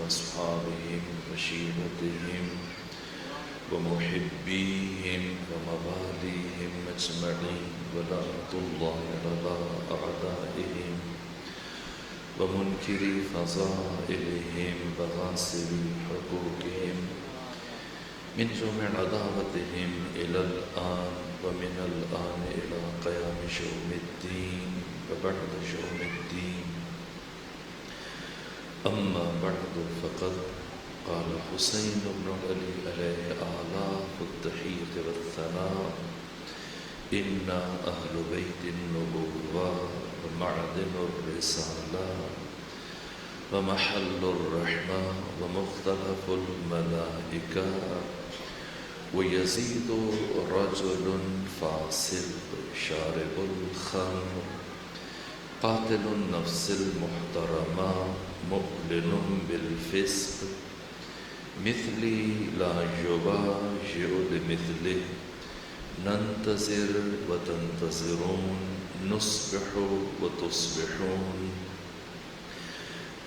وأصحابهم وشيبتهم ومحبيهم ومواليهم أجمعين ولعنة الله على أعدائهم ومنكري فضائلهم وغاصبي حقوقهم من جمع عداوتهم إلى الآن ومن الآن إلى قيام يوم الدين وبعد يوم الدين. أما بعد فقد قال حسين بن علي عليه آلاف التحية والثناء: إنا أهل بيت النبوة ومعدن الرسالة ومحل الرحمة ومختلف الملائكة. ويزيد رجل فاسق شارب الخمر قاتل النفس المحترمة مؤلن بالفسق مثلي لا يباشر لمثله. ننتظر وتنتظرون نصبح وتصبحون.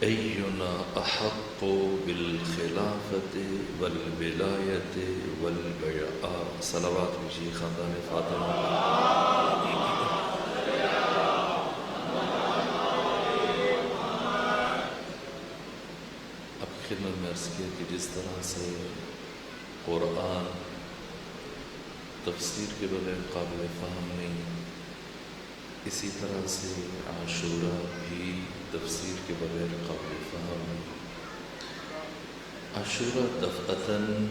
أينا أحق بالخلافة والولاية والبيعة. صلوات بجی خاندان فاطمہ. اب خدمت میں عرض کیا کہ جس طرح سے قرآن تفسیر کے بغیر قابل فہم نہیں، اسی طرح سے عاشورہ بھی تفسیر کے بغیر قابل فہم نہیں. عاشورہ دفعتاً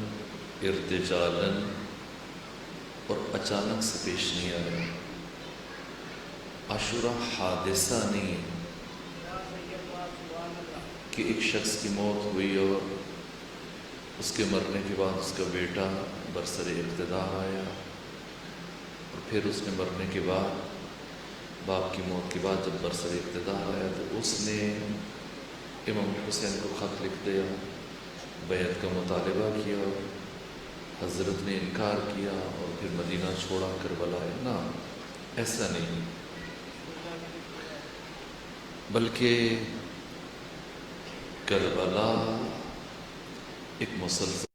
ارتجالاً اور اچانک سے پیش نہیں آیا. عاشورہ حادثہ نہیں کہ ایک شخص کی موت ہوئی اور اس کے مرنے کے بعد اس کا بیٹا برسر اقتدار آیا، اور پھر اس کے مرنے کے بعد باپ کی موت کے بعد جب برسر اقتدار آیا تو اس نے امام حسین کو خط لکھ دیا، بیعت کا مطالبہ کیا، حضرت نے انکار کیا اور پھر مدینہ چھوڑا، کربلا آیا. نہ، ایسا نہیں، بلکہ کربلا ایک مسلسل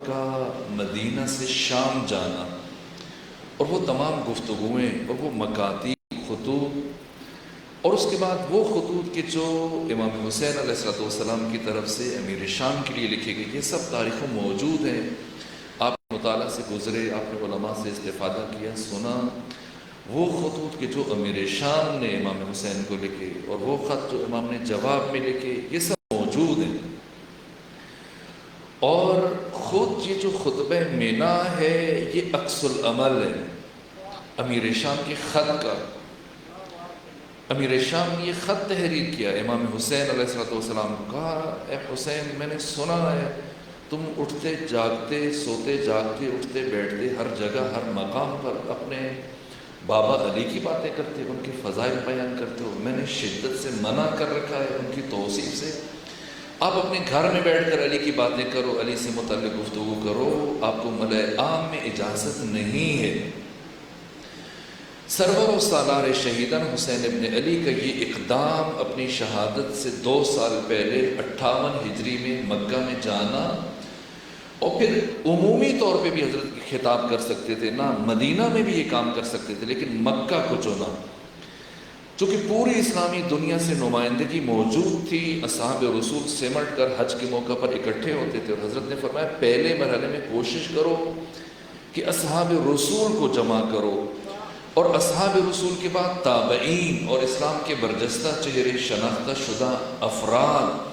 کا مدینہ سے شام جانا اور وہ تمام گفتگویں اور وہ مکاتیب خطوط اور اس کے بعد وہ خطوط کے جو امام حسین علیہ السلام کی طرف سے امیر شام کے لیے لکھے گئے، یہ سب تاریخوں موجود ہیں۔ آپ مطالعہ سے گزرے، آپ نے علماء سے استفادہ کیا، سنا، وہ خطوط کے جو امیر شام نے امام حسین کو لکھے اور وہ خط جو امام نے جواب میں لکھے، یہ سب موجود ہیں۔ اور خود یہ جو خطبہ مینا ہے یہ عکس العمل ہے امیر شام کے خط کا۔ امیر شام نے یہ خط تحریر کیا امام حسین علیہ السلام کو، کہا اے حسین میں نے سنا ہے تم اٹھتے جاگتے، سوتے جاگتے، اٹھتے بیٹھتے، ہر جگہ ہر مقام پر اپنے بابا علی کی باتیں کرتے، ان کے فضائل بیان کرتے ہو، میں نے شدت سے منع کر رکھا ہے ان کی توصیف سے۔ آپ اپنے گھر میں بیٹھ کر علی کی باتیں کرو، علی سے متعلق گفتگو کرو، آپ کو ملأ عام میں اجازت نہیں ہے۔ سرور و سالار شہیدان حسین ابن علی کا یہ اقدام اپنی شہادت سے 2 سال پہلے 58 ہجری میں مکہ میں جانا، اور پھر عمومی طور پہ بھی حضرت کی خطاب کر سکتے تھے نا، مدینہ میں بھی یہ کام کر سکتے تھے، لیکن مکہ کو چنا چونکہ پوری اسلامی دنیا سے نمائندگی موجود تھی۔ اصحاب رسول سمٹ کر حج کے موقع پر اکٹھے ہوتے تھے، اور حضرت نے فرمایا پہلے مرحلے میں کوشش کرو کہ اصحاب رسول کو جمع کرو، اور اصحاب رسول کے بعد تابعین اور اسلام کے برجستہ چہرے، شناختہ شدہ افراد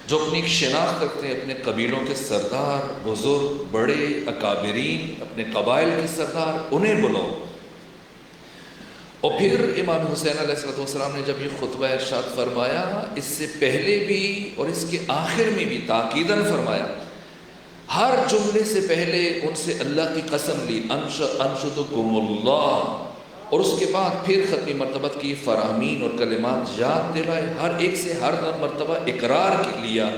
جو اپنی ایک شناخت رکھتے ہیں، اپنے قبیلوں کے سردار، بزرگ، بڑے، اکابرین، اپنے قبائل کے سردار، انہیں بلاؤ۔ اور پھر امام حسین علیہ السلام نے جب یہ خطبہ ارشاد فرمایا، اس سے پہلے بھی اور اس کے آخر میں بھی تاکیداً فرمایا، ہر جملے سے پہلے ان سے اللہ کی قسم لی، انشدکم اللہ، اور اس کے بعد پھر ختمی مرتبہ کی فرامین اور کلمات یاد دلائے، ہر ایک سے ہر مرتبہ اقرار لیا،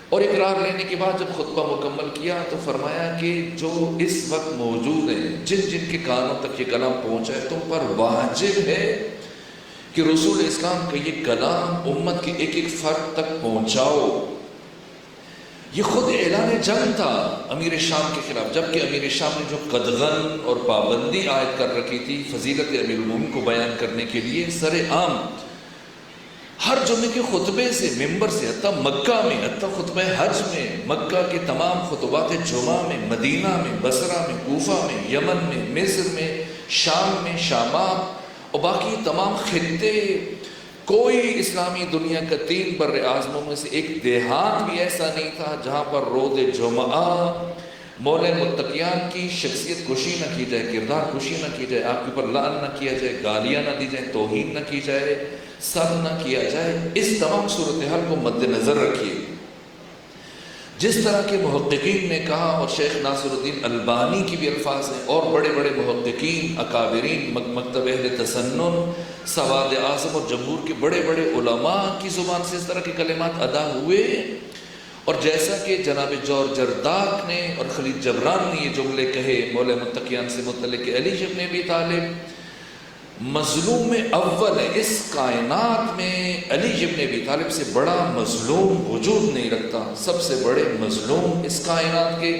اور اقرار لینے کے بعد جب خطبہ مکمل کیا تو فرمایا کہ جو اس وقت موجود ہیں، جن جن کے کانوں تک یہ کلام پہنچا ہے، تم پر واجب ہے کہ رسول اسلام کا یہ کلام امت کے ایک ایک فرد تک پہنچاؤ۔ یہ خود اعلان جنگ تھا امیر شام کے خلاف، جبکہ امیر شام نے جو قدغن اور پابندی عائد کر رکھی تھی فضیلت امیر المومنین کو بیان کرنے کے لیے، سر عام ہر جمعے کے خطبے سے، ممبر سے، حتیٰ مکہ میں، حتیٰ خطبہ حج میں، مکہ کے تمام خطبات جمعہ میں، مدینہ میں، بصرہ میں، کوفہ میں، یمن میں، مصر میں، شام میں، شامات اور باقی تمام خطے، کوئی اسلامی دنیا کا 3 بر اعظموں میں سے ایک دیہات بھی ایسا نہیں تھا جہاں پر روز جمعہ مولا متقیان کی شخصیت کشی نہ کی جائے، کردار کشی نہ کی جائے، آپ کے اوپر لعن نہ کیا جائے، گالیاں نہ دی جائیں، توہین نہ کی جائے، سب نہ کیا جائے۔ اس تمام صورتحال کو مد نظر رکھیے۔ جس طرح کے محققین نے کہا، اور شیخ ناصر الدین البانی کی بھی الفاظ ہیں، اور بڑے بڑے محققین، اکابرین، مکتب اہل تسنن، سواد اعظم اور جمہور کے بڑے بڑے علماء کی زبان سے اس طرح کے کلمات ادا ہوئے، اور جیسا کہ جناب جور جرداق نے اور خلیل جبران نے یہ جملے کہے مولا متقیان سے متعلق کہ علی ابن ابی طالب مظلوم اول ہے، اس کائنات میں علی ابن ابی طالب سے بڑا مظلوم وجود نہیں رکھتا، سب سے بڑے مظلوم اس کائنات کے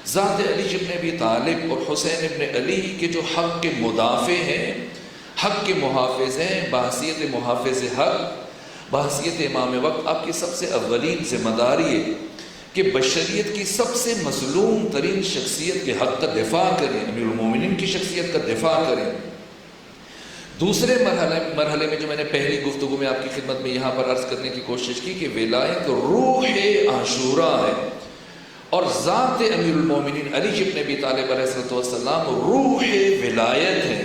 ذات علی ابن ابی طالب اور حسین ابن علی کے جو حق کے مدافع ہیں، حق کے محافظ ہیں، بحیثیت محافظ حق، بحیثیت امام وقت، آپ کی سب سے اولین ذمہ داری ہے کہ بشریت کی سب سے مظلوم ترین شخصیت کے حق کا دفاع کریں، امیر المومنین کی شخصیت کا دفاع کریں۔ دوسرے مرحلے میں جو میں نے پہلی گفتگو میں آپ کی خدمت میں یہاں پر عرض کرنے کی کوشش کی کہ ولایت روح عاشوراء ہے، اور ذات امیر المومنین علی ابن ابی طالب علیہ السلام روح ولایت ہے۔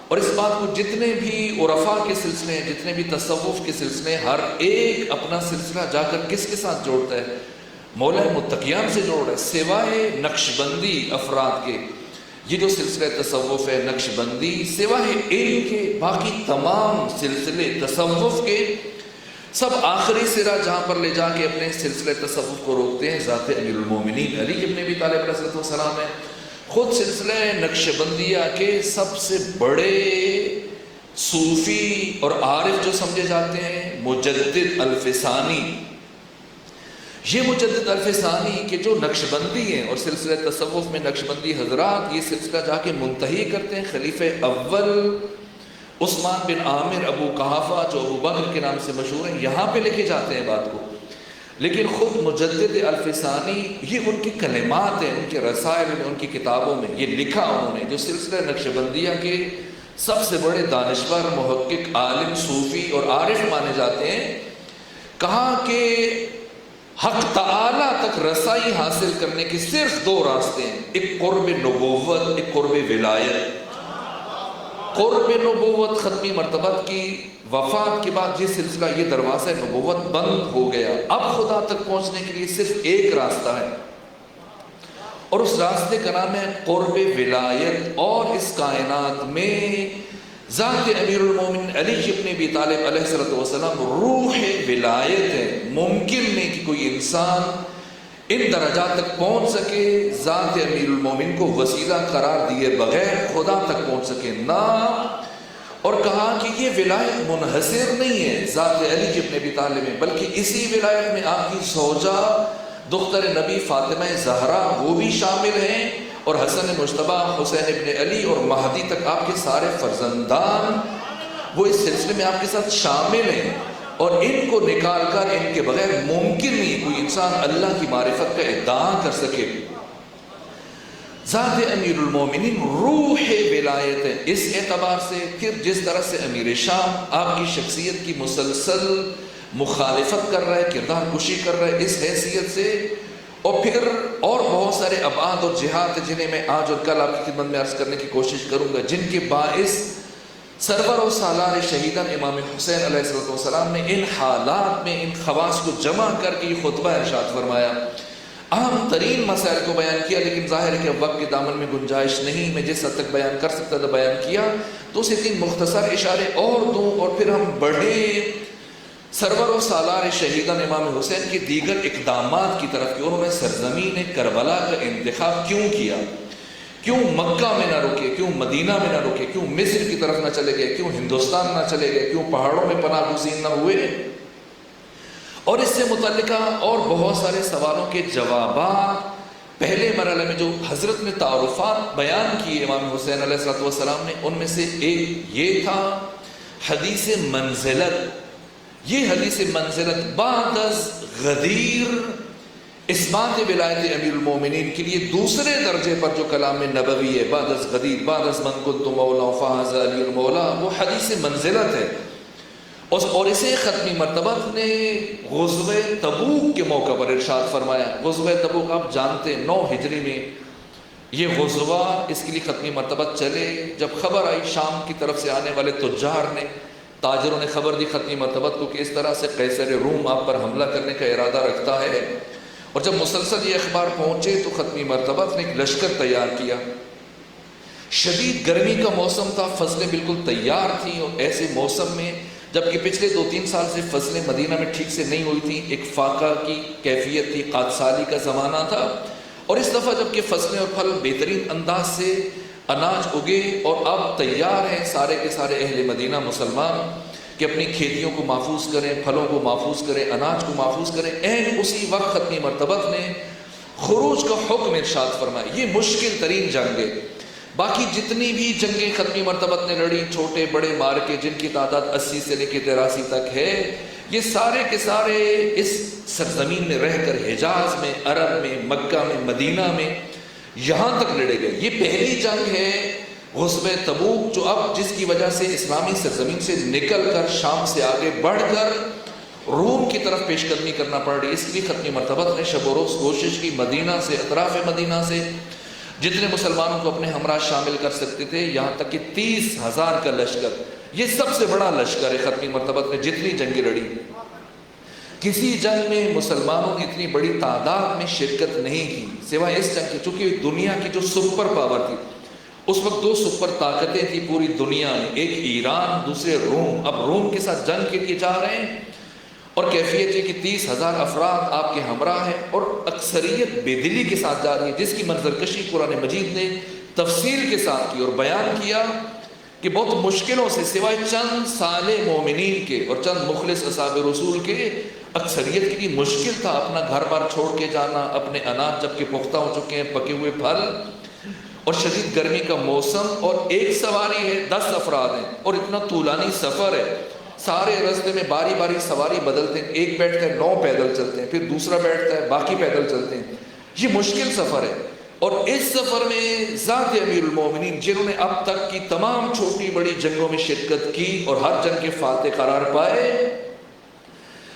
اور اس بات کو جتنے بھی عرفاء کے سلسلے ہیں، جتنے بھی تصوف کے سلسلے ہیں، ہر ایک اپنا سلسلہ جا کر کس کے ساتھ جوڑتا ہے؟ مولا متقیان سے جوڑ رہا ہے، سوائے نقشبندی افراد کے۔ یہ جو سلسلہ تصوف ہے نقشبندی، سوائے علم کے باقی تمام سلسلے تصوف کے سب آخری سرا جہاں پر لے جا کے اپنے سلسلہ تصوف کو روکتے ہیں ذات امیر المومنین علی ابن ابی طالب علیہ السلام ہے۔ خود سلسلہ نقشبندیہ کے سب سے بڑے صوفی اور عارف جو سمجھے جاتے ہیں مجدد الفسانی، یہ مجدد الفسانی کے جو نقشبندی ہیں اور سلسلہ تصوف میں نقشبندی حضرات یہ سلسلہ جا کے منتہی کرتے ہیں خلیفہ اول عثمان بن عامر ابو قحافہ جو ابو بکر کے نام سے مشہور ہیں، یہاں پہ لے کے جاتے ہیں بات کو. لیکن خود مجدد الفسانی یہ ان کی کلمات ہیں، ان کے رسائل میں، ان کی کتابوں میں یہ لکھا انہوں نے، جو سلسلہ نقشبندیہ کے سب سے بڑے دانشور، محقق، عالم، صوفی اور عارف مانے جاتے ہیں. کہا کہ حق تعالیٰ تک رسائی حاصل کرنے کے صرف دو راستے ہیں، ایک قرب نبوت، ایک قرب ولایت. قرب نبوت ختمی مرتبت کی وفات کے بعد یہ سلسلہ، یہ دروازہ نبوت بند ہو گیا. اب خدا تک پہنچنے کے لیے صرف ایک راستہ ہے اور اس راستے کا نام ہے قرب ولایت. اور اس کائنات میں ذات امیر المومنین علی ابن ابی طالب علیہ السلام روح ولایت ہے. ممکن نہیں کہ کوئی انسان ان درجات تک پہنچ سکے ذات امیر المومنین کو وسیلہ قرار دیے بغیر خدا تک پہنچ سکے نہ. اور کہا کہ یہ ولایت منحصر نہیں ہے ذات علی ابن ابی طالب میں، بلکہ اسی ولایت میں آپ کی زوجہ دختر نبی فاطمہ زہرا وہ بھی شامل ہیں، اور حسن مجتبی، حسین ابن علی اور مہدی تک آپ کے سارے فرزندان وہ اس سلسلے میں آپ کے ساتھ شامل ہیں. اور ان کو نکال کر ان کے بغیر ممکن نہیں کوئی انسان اللہ کی معرفت کا ادعا کر سکے. ذات امیر المومنین روح ولایت ہے. اس اعتبار سے پھر جس طرح سے امیر شام آپ کی شخصیت کی مسلسل مخالفت کر رہا ہے، کردار کشی کر رہا ہے اس حیثیت سے، اور پھر اور بہت سارے ابعاد اور جہات جنہیں میں آج اور کل آپ کی خدمت میں عرض کرنے کی کوشش کروں گا، جن کے باعث سرور و سالار شہیدان امام حسین علیہ السلام نے ان حالات میں ان خواص کو جمع کر کے یہ خطبہ ارشاد فرمایا. اہم ترین مسائل کو بیان کیا، لیکن ظاہر ہے کہ وقت کے دامن میں گنجائش نہیں، میں جس حد تک بیان کر سکتا تھا بیان کیا. تو اسے تین مختصر اشارے اور دوں اور پھر ہم بڑھے سرور و سالار شہیدان امام حسین کی دیگر اقدامات کی طرف کہ انہوں نے سرزمین کربلا کا انتخاب کیوں کیا، کیوں مکہ میں نہ رکے، کیوں مدینہ میں نہ رکے، کیوں مصر کی طرف نہ چلے گئے، کیوں ہندوستان نہ چلے گئے، کیوں پہاڑوں میں پناہ گزین نہ ہوئے. اور اس سے متعلقہ اور بہت سارے سوالوں کے جوابات پہلے مرحلے میں جو حضرت نے تعارفات بیان کیے امام حسین علیہ السلام نے، ان میں سے ایک یہ تھا حدیث منزلت. یہ حدیث منزلت بعد از غدیر اثبات ولایت امیر المومنین کے لیے دوسرے درجے پر جو کلام نبوی ہے، بعد از غدیر، بعد از من کنت مولا فاز علی المولا، وہ حدیث منزلت ہے. اور اسے ختمی مرتبت نے غزوہ تبوک کے موقع پر ارشاد فرمایا. غزوہ تبوک آپ جانتے ہیں 9 ہجری میں یہ غزوہ اس کے لیے ختمی مرتبت چلے. جب خبر آئی شام کی طرف سے آنے والے تجار نے، تاجروں نے خبر دی ختمی مرتبت کو کہ اس طرح سے قیصر روم آپ پر حملہ کرنے کا ارادہ رکھتا ہے، اور جب مسلسل یہ اخبار پہنچے تو ختمی مرتبت نے ایک لشکر تیار کیا. شدید گرمی کا موسم تھا، فصلیں بالکل تیار تھیں، اور ایسے موسم میں جبکہ پچھلے 2-3 سال سے فصلیں مدینہ میں ٹھیک سے نہیں ہوئی تھیں، ایک فاقہ کی کیفیت تھی، قحط سالی کا زمانہ تھا، اور اس دفعہ جبکہ فصلیں اور پھل بہترین انداز سے اناج اگے اور اب تیار ہیں سارے کے سارے اہل مدینہ مسلمان کہ اپنی کھیتیوں کو محفوظ کریں، پھلوں کو محفوظ کریں، اناج کو محفوظ کریں، اسی وقت ختمی مرتبت نے خروج کا حکم ارشاد فرمایا. یہ مشکل ترین جنگ ہے. باقی جتنی بھی جنگیں ختمی مرتبت نے لڑی، چھوٹے بڑے مارکے جن کی تعداد 80 سے لے کے 83 تک ہے، یہ سارے کے سارے اس سرزمین میں رہ کر حجاز میں، عرب میں، مکہ میں، مدینہ میں یہاں تک لڑے گئے. یہ پہلی جنگ ہے غزوہ تبوک، جو اب جس کی وجہ سے اسلامی سرزمین سے نکل کر شام سے آگے بڑھ کر روم کی طرف پیش قدمی کرنا پڑ رہی. اس لیے ختمی مرتبت نے شب و روز کوشش کی مدینہ سے، اطراف مدینہ سے جتنے مسلمانوں کو اپنے ہمراہ شامل کر سکتے تھے، یہاں تک کہ 30,000 کا لشکر، یہ سب سے بڑا لشکر ہے ختمی مرتبت نے جتنی جنگیں لڑی. کسی جنگ میں مسلمانوں نے اتنی بڑی تعداد میں شرکت نہیں کی سوائے اس جنگ کی، چونکہ دنیا کی جو سپر پاور تھی اس وقت 2 سپر طاقتیں تھی پوری دنیا میں، ایک ایران، دوسرے روم. اب روم کے ساتھ جنگ کے لیے جا رہے ہیں اور کیفیت یہ کہ 30,000 افراد آپ کے ہمراہ ہیں اور اکثریت بے دلی کے ساتھ جا رہی ہے، جس کی منظرکشی قرآن مجید نے تفصیل کے ساتھ کی اور بیان کیا کہ بہت مشکلوں سے سوائے چند صالح مومنین کے اور چند مخلص اصحاب رسول کے اکثریت کے لیے مشکل تھا اپنا گھر بار چھوڑ کے جانا، اپنے اناج جب کہ پختہ ہو چکے ہیں، پکے ہوئے پھل، اور شدید گرمی کا موسم، اور ایک سواری ہے 10 افراد ہیں، اور اتنا طولانی سفر ہے، سارے راستے میں باری باری سواری بدلتے ہیں، ایک بیٹھتا ہے 9 پیدل چلتے ہیں، پھر دوسرا بیٹھتا ہے، باقی پیدل چلتے ہیں۔ یہ مشکل سفر ہے، اور اس سفر میں ذات امیر المومنین جنہوں نے اب تک کی تمام چھوٹی بڑی جنگوں میں شرکت کی اور ہر جنگ کے فاتح قرار پائے،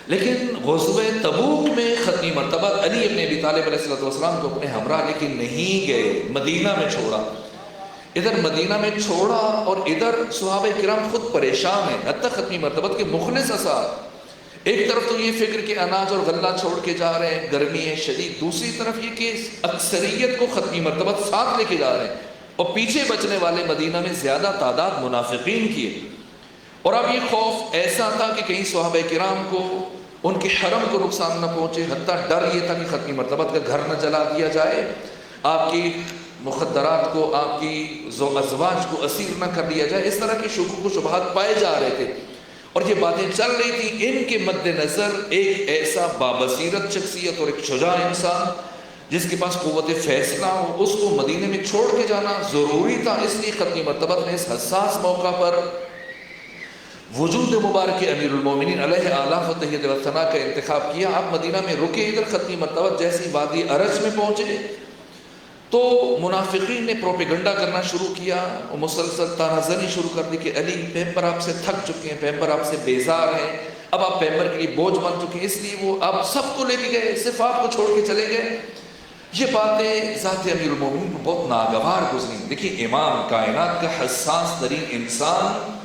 لیکن غزوہ تبوک میں ختمی مرتبہ علی ابن ابی طالب علیہ السلام کو اپنے ہمراہ لے کے نہیں گئے، مدینہ میں چھوڑا۔ ادھر مدینہ میں چھوڑا اور ادھر صحابہ کرام خود پریشان ہیں، حتیٰ ختمی مرتبہ کے مخلص اصحاب، ایک طرف تو یہ فکر کہ اناج اور غلہ چھوڑ کے جا رہے ہیں، گرمی ہے شدید، دوسری طرف یہ کہ اکثریت کو ختمی مرتبہ ساتھ لے کے جا رہے ہیں، اور پیچھے بچنے والے مدینہ میں زیادہ تعداد منافقین کی ہے۔ اور اب یہ خوف ایسا تھا کہ کہیں صحابہ کرام کو ان کے حرم کو نقصان نہ پہنچے، حتیٰ ڈر یہ تھا کہ ختمی مرتبہ کا گھر نہ جلا دیا جائے، آپ کی مخدرات کو، آپ کی ازواج کو اسیر نہ کر لیا جائے، اس طرح کے شکوک و شبہات پائے جا رہے تھے، اور یہ باتیں چل رہی تھی۔ ان کے مد نظر ایک ایسا بابصیرت شخصیت اور ایک شجاع انسان جس کے پاس قوت فیصلہ ہو، اس کو مدینے میں چھوڑ کے جانا ضروری تھا۔ اس لیے ختمی مرتبہ نے اس حساس موقع پر وجود مبارک امیر المومنین علیہ اعلیٰ فتحیت و ثنا کا انتخاب کیا۔ آپ مدینہ میں رکے، ادھر ختمی مرتبہ جیسی وادی ارج میں پہنچے تو منافقین نے پروپیگنڈا کرنا شروع کیا اور مسلسل تانا زنی شروع کر دی کہ علی پیغمبر آپ سے تھک چکے ہیں، پیغمبر آپ سے بیزار ہیں، اب آپ پیغمبر کے لیے بوجھ بن چکے ہیں، اس لیے وہ آپ سب کو لے کے گئے، صرف آپ کو چھوڑ کے چلے گئے۔ یہ باتیں ذات امیر المومنین کو بہت ناگوار گزری۔ دیکھیے امام کائنات کا حساس ترین انسان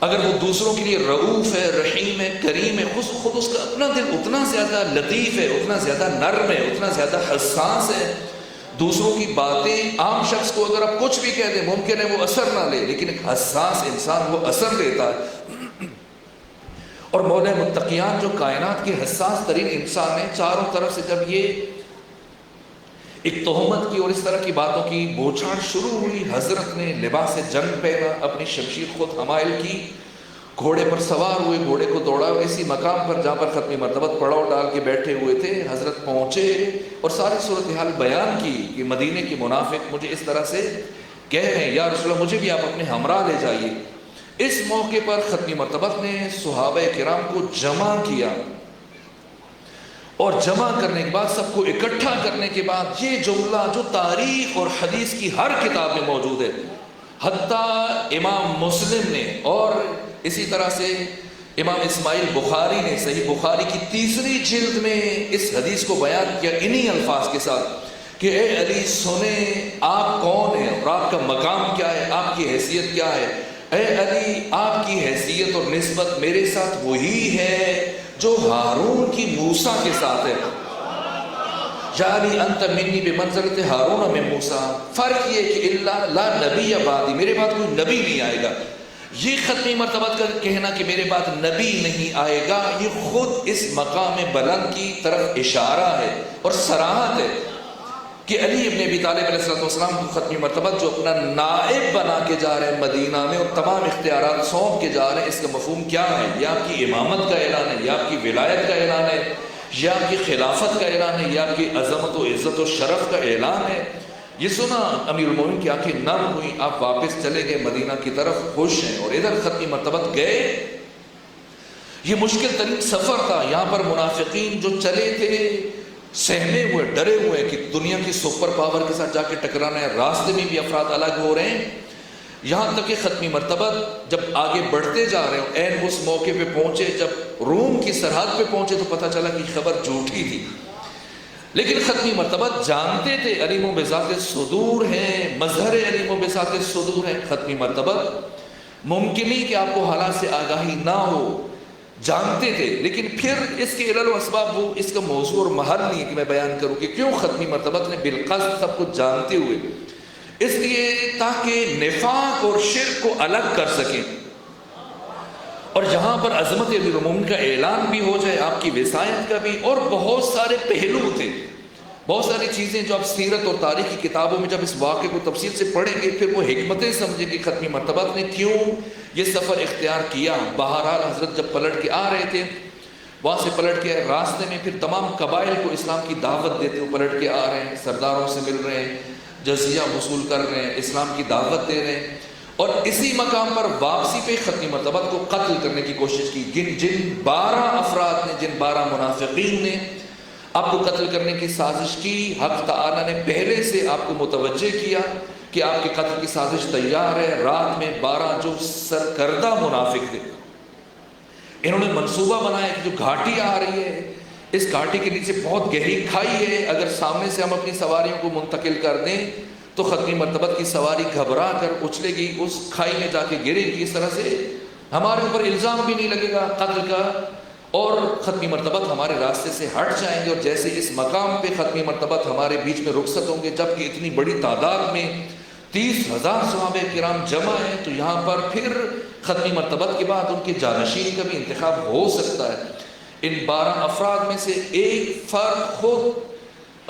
اگر وہ دوسروں کے لیے رؤوف ہے، رحیم ہے، کریم ہے، خود اس کا اپنا دل اتنا زیادہ لطیف ہے، اتنا زیادہ نرم ہے، اتنا زیادہ حساس ہے، دوسروں کی باتیں عام شخص کو اگر آپ کچھ بھی کہہ دیں ممکن ہے وہ اثر نہ لے، لیکن ایک حساس انسان وہ اثر لیتا ہے۔ اور مولا متقیان جو کائنات کے حساس ترین انسان ہیں، چاروں طرف سے جب یہ ایک تہمت کی اور اس طرح کی باتوں کی بوچھاڑ شروع ہوئی، حضرت نے لباس جنگ پہنا، اپنی شمشیر خود حمائل کی، گھوڑے پر سوار ہوئے، گھوڑے کو دوڑا، اسی مقام پر جہاں پر ختمی مرتبہ پڑاؤ ڈال کے بیٹھے ہوئے تھے حضرت پہنچے اور ساری صورتحال بیان کی کہ مدینے کے منافق مجھے اس طرح سے کہہ رہے ہیں، یا رسول اللہ مجھے بھی آپ اپنے ہمراہ لے جائیے۔ اس موقع پر ختمی مرتبہ نے صحابہ کرام کو جمع کیا، اور جمع کرنے کے بعد سب کو اکٹھا کرنے کے بعد یہ جملہ جو تاریخ اور حدیث کی ہر کتاب میں موجود ہے، حتیٰ امام مسلم نے اور اسی طرح سے امام اسماعیل بخاری نے صحیح بخاری کی 3 جلد میں اس حدیث کو بیان کیا انہی الفاظ کے ساتھ کہ اے علی سنیں آپ کون ہیں اور آپ کا مقام کیا ہے، آپ کی حیثیت کیا ہے۔ اے علی آپ کی حیثیت اور نسبت میرے ساتھ وہی ہے جو ہارون کی موسیٰ کے ساتھ ہے۔ یا علی انت منی بمنزلت ہارون من موسیٰ، فرق یہ کہ اللہ لا نبی بعدی، میرے بعد کوئی نبی نہیں آئے گا۔ یہ ختمی مرتبہ کا کہنا کہ میرے بعد نبی نہیں آئے گا، یہ خود اس مقام بلند کی طرف اشارہ ہے اور صراحت ہے کہ علی ابن ابی طالب علیہ السلام کو ختمی مرتبہ جو اپنا نائب بنا کے جا رہے ہیں مدینہ میں اور تمام اختیارات سونپ کے جا رہے ہیں، اس کا مفہوم کیا ہے؟ یہ آپ کی امامت کا اعلان ہے، یہ آپ کی ولایت کا اعلان ہے، یہ آپ کی خلافت کا اعلان ہے، یہ آپ کی عظمت و عزت و شرف کا اعلان ہے۔ یہ سنا امیر المومنین کی آنکھیں نرم ہوئی، آپ واپس چلے گئے مدینہ کی طرف خوش ہیں، اور ادھر ختمی مرتبہ گئے۔ یہ مشکل ترین سفر تھا، یہاں پر منافقین جو چلے تھے سہمے ہوئے، ڈرے ہوئے کہ دنیا کی سپر پاور کے ساتھ جا کے ٹکرانا ہے، راستے میں بھی افراد الگ ہو رہے ہیں، یہاں تک کہ ختمی مرتبہ جب آگے بڑھتے جا رہے ہیں، عین اس موقع پہ پہنچے جب روم کی سرحد پہ پہنچے تو پتہ چلا کہ خبر جھوٹی تھی، لیکن ختمی مرتبہ جانتے تھے علیم و بذات صدور ہیں، مظہر علیم و بذات صدور ہیں۔ ختمی مرتبہ ممکن ہی کہ آپ کو حالات سے آگاہی نہ ہو، جانتے تھے، لیکن پھر اس کے علل و اسباب وہ اس کا موضوع اور محل نہیں کہ میں بیان کروں کہ کیوں ختمی مرتبہ نے بالقصد سب کچھ جانتے ہوئے، اس لیے تاکہ نفاق اور شرک کو الگ کر سکیں اور یہاں پر عظمت امیر المومنین کا اعلان بھی ہو جائے، آپ کی وصایت کا بھی، اور بہت سارے پہلو تھے، بہت ساری چیزیں جو آپ سیرت اور تاریخ کی کتابوں میں جب اس واقعے کو تفصیل سے پڑھیں گے پھر وہ حکمتیں سمجھیں کہ ختمی مرتبہ نے کیوں یہ سفر اختیار کیا۔ بہرحال حضرت جب پلٹ کے آ رہے تھے وہاں سے پلٹ کے راستے میں پھر تمام قبائل کو اسلام کی دعوت دیتے ہوئے پلٹ کے آ رہے ہیں، سرداروں سے مل رہے ہیں، جزیہ وصول کر رہے ہیں، اسلام کی دعوت دے رہے ہیں، اور اسی مقام پر واپسی پہ ختمی مرتبہ کو قتل کرنے کی کوشش کی۔ جن 12 افراد نے، جن 12 منافقین نے آپ کو قتل کرنے کی سازش کی، حق تعالیٰ نے پہلے سے آپ کو متوجہ کیا کہ آپ کے قتل کی سازش تیار ہے۔ رات میں 12 جو سرکردہ منافق تھے، انہوں نے منصوبہ بنایا کہ جو گھاٹی آ رہی ہے، اس گھاٹی کے نیچے بہت گہری کھائی ہے، اگر سامنے سے ہم اپنی سواریوں کو منتقل کر دیں تو ختمی مرتبہ کی سواری گھبرا کر اچھلے گی، اس کھائی میں جا کے گرے گی، اس طرح سے ہمارے اوپر الزام بھی نہیں لگے گا قتل کا، اور ختمی مرتبہ ہمارے راستے سے ہٹ جائیں گے۔ اور جیسے اس مقام پہ ختمی مرتبہ ہمارے بیچ میں رخصت ہوں گے، جبکہ اتنی بڑی تعداد میں 30,000 صحابہ کرام جمع ہیں، تو یہاں پر پھر ختمی مرتبہ کے بعد ان کے جانشین کا بھی انتخاب ہو سکتا ہے۔ ان 12 افراد میں سے ایک فرد خود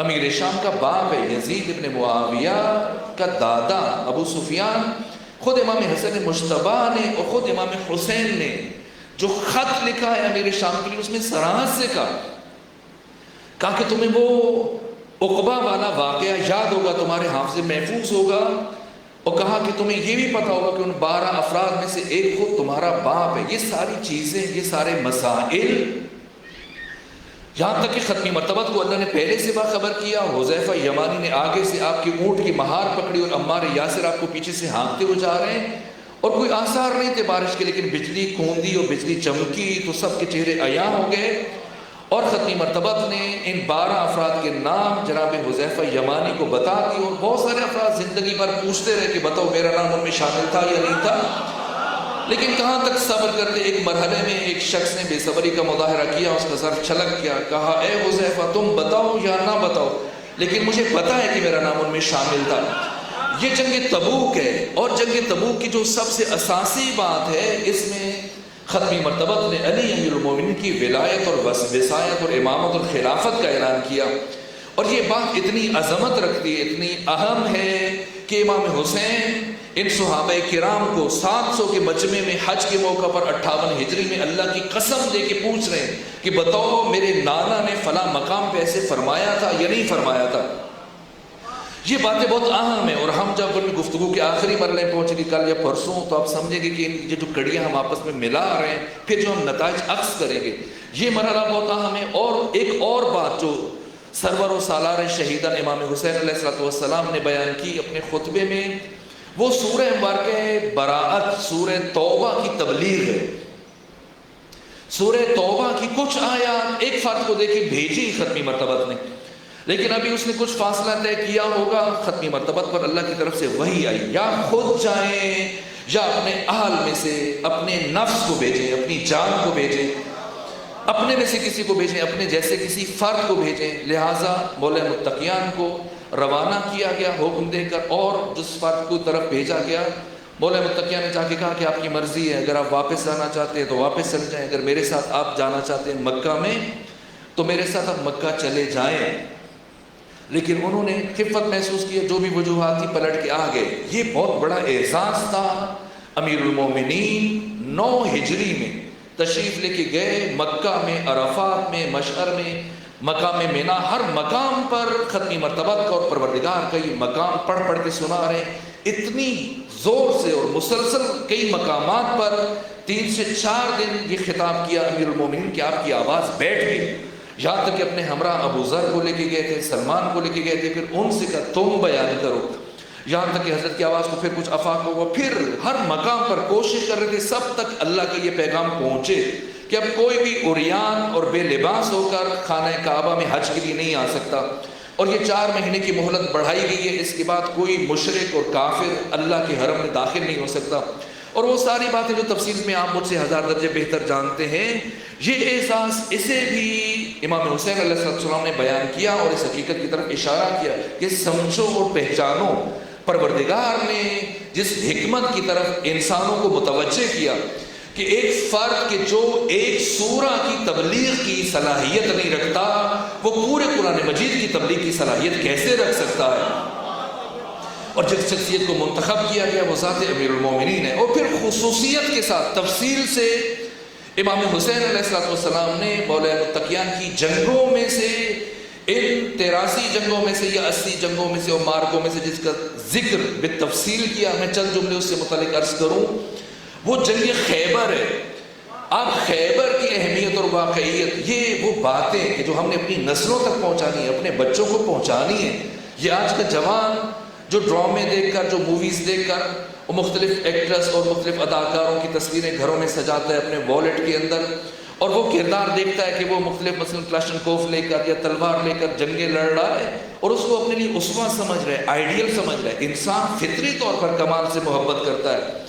امیر شام کا باپ ہے، یزید ابن معاویہ کا دادا ابو سفیان، خود امام حسن مجتبی نے اور خود امام حسین نے جو خط لکھا ہے امیر شام کے لیے، اس میں صراحت سے کہا کہ تمہیں وہ عقبہ والا واقعہ یاد ہوگا، تمہارے حافظے محفوظ ہوگا، اور کہا کہ تمہیں یہ بھی پتا ہوگا کہ ان 12 افراد میں سے ایک خود تمہارا باپ ہے۔ یہ ساری چیزیں، یہ سارے مسائل، یہاں تک کہ ختمی مرتبہ کو اللہ نے پہلے سے باخبر کیا۔ حذیفہ یمانی نے آگے سے آپ کی اونٹ کی مہار پکڑی اور عمار یاسر آپ کو پیچھے سے ہانکتے ہوئے جا رہے ہیں، اور کوئی آثار نہیں تھے بارش کے، لیکن بجلی کوندی اور بجلی چمکی تو سب کے چہرے عیاں ہو گئے۔ اور ختمی مرتبہ نے ان 12 افراد کے نام جناب حذیفہ یمانی کو بتا دی، اور بہت سارے افراد زندگی بھر پوچھتے رہے کہ بتاؤ میرا نام ان میں شامل تھا یا نہیں تھا، لیکن کہاں تک صبر کرتے۔ ایک مرحلے میں ایک شخص نے بے صبری کا مظاہرہ کیا، اس کا سر چھلک گیا، کہا اے حذیفہ تم بتاؤ یا نہ بتاؤ، لیکن مجھے پتا ہے کہ میرا نام ان میں شامل تھا۔ یہ جنگ تبوک ہے، اور جنگ تبوک کی جو سب سے اساسی بات ہے، اس میں ختمی مرتبہ نے علی امیر المومنین کی ولایت اور وصایت اور امامت اور خلافت کا اعلان کیا، اور یہ بات اتنی عظمت رکھتی ہے، اتنی اہم ہے کہ امام حسین ان صحابہ کرام کو 700 کے مجمع میں حج کے موقع پر 58 ہجری میں اللہ کی قسم دے کے پوچھ رہے ہیں کہ بتاؤ میرے نانا نے فلاں مقام پہ ایسے فرمایا تھا یا نہیں فرمایا تھا۔ یہ باتیں بہت اہم ہیں، اور ہم جب اپنی گفتگو کے آخری مرحلے میں پہنچے گی کل یا پرسوں، تو آپ سمجھیں گے کہ یہ جو کڑیاں ہم آپس میں ملا رہے ہیں، پھر جو ہم نتائج عکس کریں گے، یہ مرحلہ بہت اہم ہے۔ اور ایک اور بات جو سرور و سالار شہیدان امام حسین علیہ السلام نے بیان کی اپنے خطبے میں، وہ سورہ مبارکہ براءت، سورہ توبہ کی تبلیغ ہے۔ سورہ توبہ کی کچھ آیات ایک فرد کو دیکھیں بھیجی ختمی مرتبہ نے، لیکن ابھی اس نے کچھ فاصلہ طے کیا ہوگا، ختمی مرتبہ پر اللہ کی طرف سے وحی آئی، یا خود جائیں یا اپنے اہل میں سے اپنے نفس کو بھیجیں، اپنی جان کو بھیجیں، اپنے میں سے کسی کو بھیجیں، اپنے جیسے کسی فرد کو بھیجیں۔ لہٰذا مولا متقیان کو روانہ کیا گیا حکم دے کر، اور جس فرد کو طرف بھیجا گیا، مولا متقیان نے جا کے کہا کہ آپ کی مرضی ہے، اگر آپ واپس جانا چاہتے ہیں تو واپس چل جائیں، اگر میرے ساتھ آپ جانا چاہتے ہیں مکہ میں تو میرے ساتھ آپ مکہ چلے جائیں۔ لیکن انہوں نے خفت محسوس کی، جو بھی وجوہات تھی پلٹ کے آ گئے۔ یہ بہت بڑا اعزاز تھا۔ امیر المومنین 9 ہجری میں تشریف لے کے گئے مکہ میں، عرفات میں، مشعر میں، مقام مینا، ہر مقام پر ختمی مرتبہ کا اور پروردگار کا یہ مقام پڑھ پڑھ کے سنا رہے ہیں، اتنی زور سے اور مسلسل کئی مقامات پر 3 سے 4 دن یہ خطاب کیا امیر المومنین کہ آپ کی آواز بیٹھ گئی، یہاں تک کہ اپنے ہمراہ ابو ذر کو لے کے گئے تھے، سلمان کو لے کے گئے تھے، پھر ان سے کہا تم بیان کرو، یہاں تک کہ حضرت کی آواز کو پھر کچھ آفاق ہوا، پھر ہر مقام پر کوشش کر رہے تھے سب تک اللہ کا یہ پیغام پہنچے کہ اب کوئی بھی عریان اور بے لباس ہو کر خانہ کعبہ میں حج کے لیے نہیں آ سکتا، اور یہ 4 مہینے کی مہلت بڑھائی گئی ہے، اس کے بعد کوئی مشرک اور کافر اللہ کے حرم میں داخل نہیں ہو سکتا، اور وہ ساری باتیں جو تفصیل میں آپ مجھ سے 1000 درجے بہتر جانتے ہیں۔ یہ احساس اسے بھی امام حسین علیہ السلام نے بیان کیا اور اس حقیقت کی طرف اشارہ کیا کہ سمجھو اور پہچانو، پروردگار نے جس حکمت کی طرف انسانوں کو متوجہ کیا کہ ایک فرد کے جو ایک سورہ کی تبلیغ کی صلاحیت نہیں رکھتا، وہ پورے قرآن مجید کی تبلیغ کی صلاحیت کیسے رکھ سکتا ہے، اور جس شخصیت کو منتخب کیا گیا وہ ذات امیر المومنین ہے۔ اور پھر خصوصیت کے ساتھ تفصیل سے امام حسین علیہ السلام نے مولا متقیان کی جنگوں میں سے، ان 83 جنگوں میں سے یا 80 جنگوں میں سے اور مارکوں میں سے جس کا ذکر بالتفصیل کیا، میں چند جملے اس سے متعلق عرض کروں، وہ جنگ خیبر ہے۔ آپ خیبر کی اہمیت اور واقعیت، یہ وہ باتیں کہ جو ہم نے اپنی نسلوں تک پہنچانی ہے، اپنے بچوں کو پہنچانی ہے۔ یہ آج کا جوان جو ڈرامے دیکھ کر، جو موویز دیکھ کر، وہ مختلف ایکٹرز اور مختلف اداکاروں کی تصویریں گھروں میں سجاتا ہے اپنے والیٹ کے اندر، اور وہ کردار دیکھتا ہے کہ وہ مختلف مثلا کلاشنکوف لے کر یا تلوار لے کر جنگیں لڑ رہا ہے، اور اس کو اپنے لیے اسوہ سمجھ رہا ہے، آئیڈیل سمجھ رہا ہے۔ انسان فطری طور پر کمال سے محبت کرتا ہے،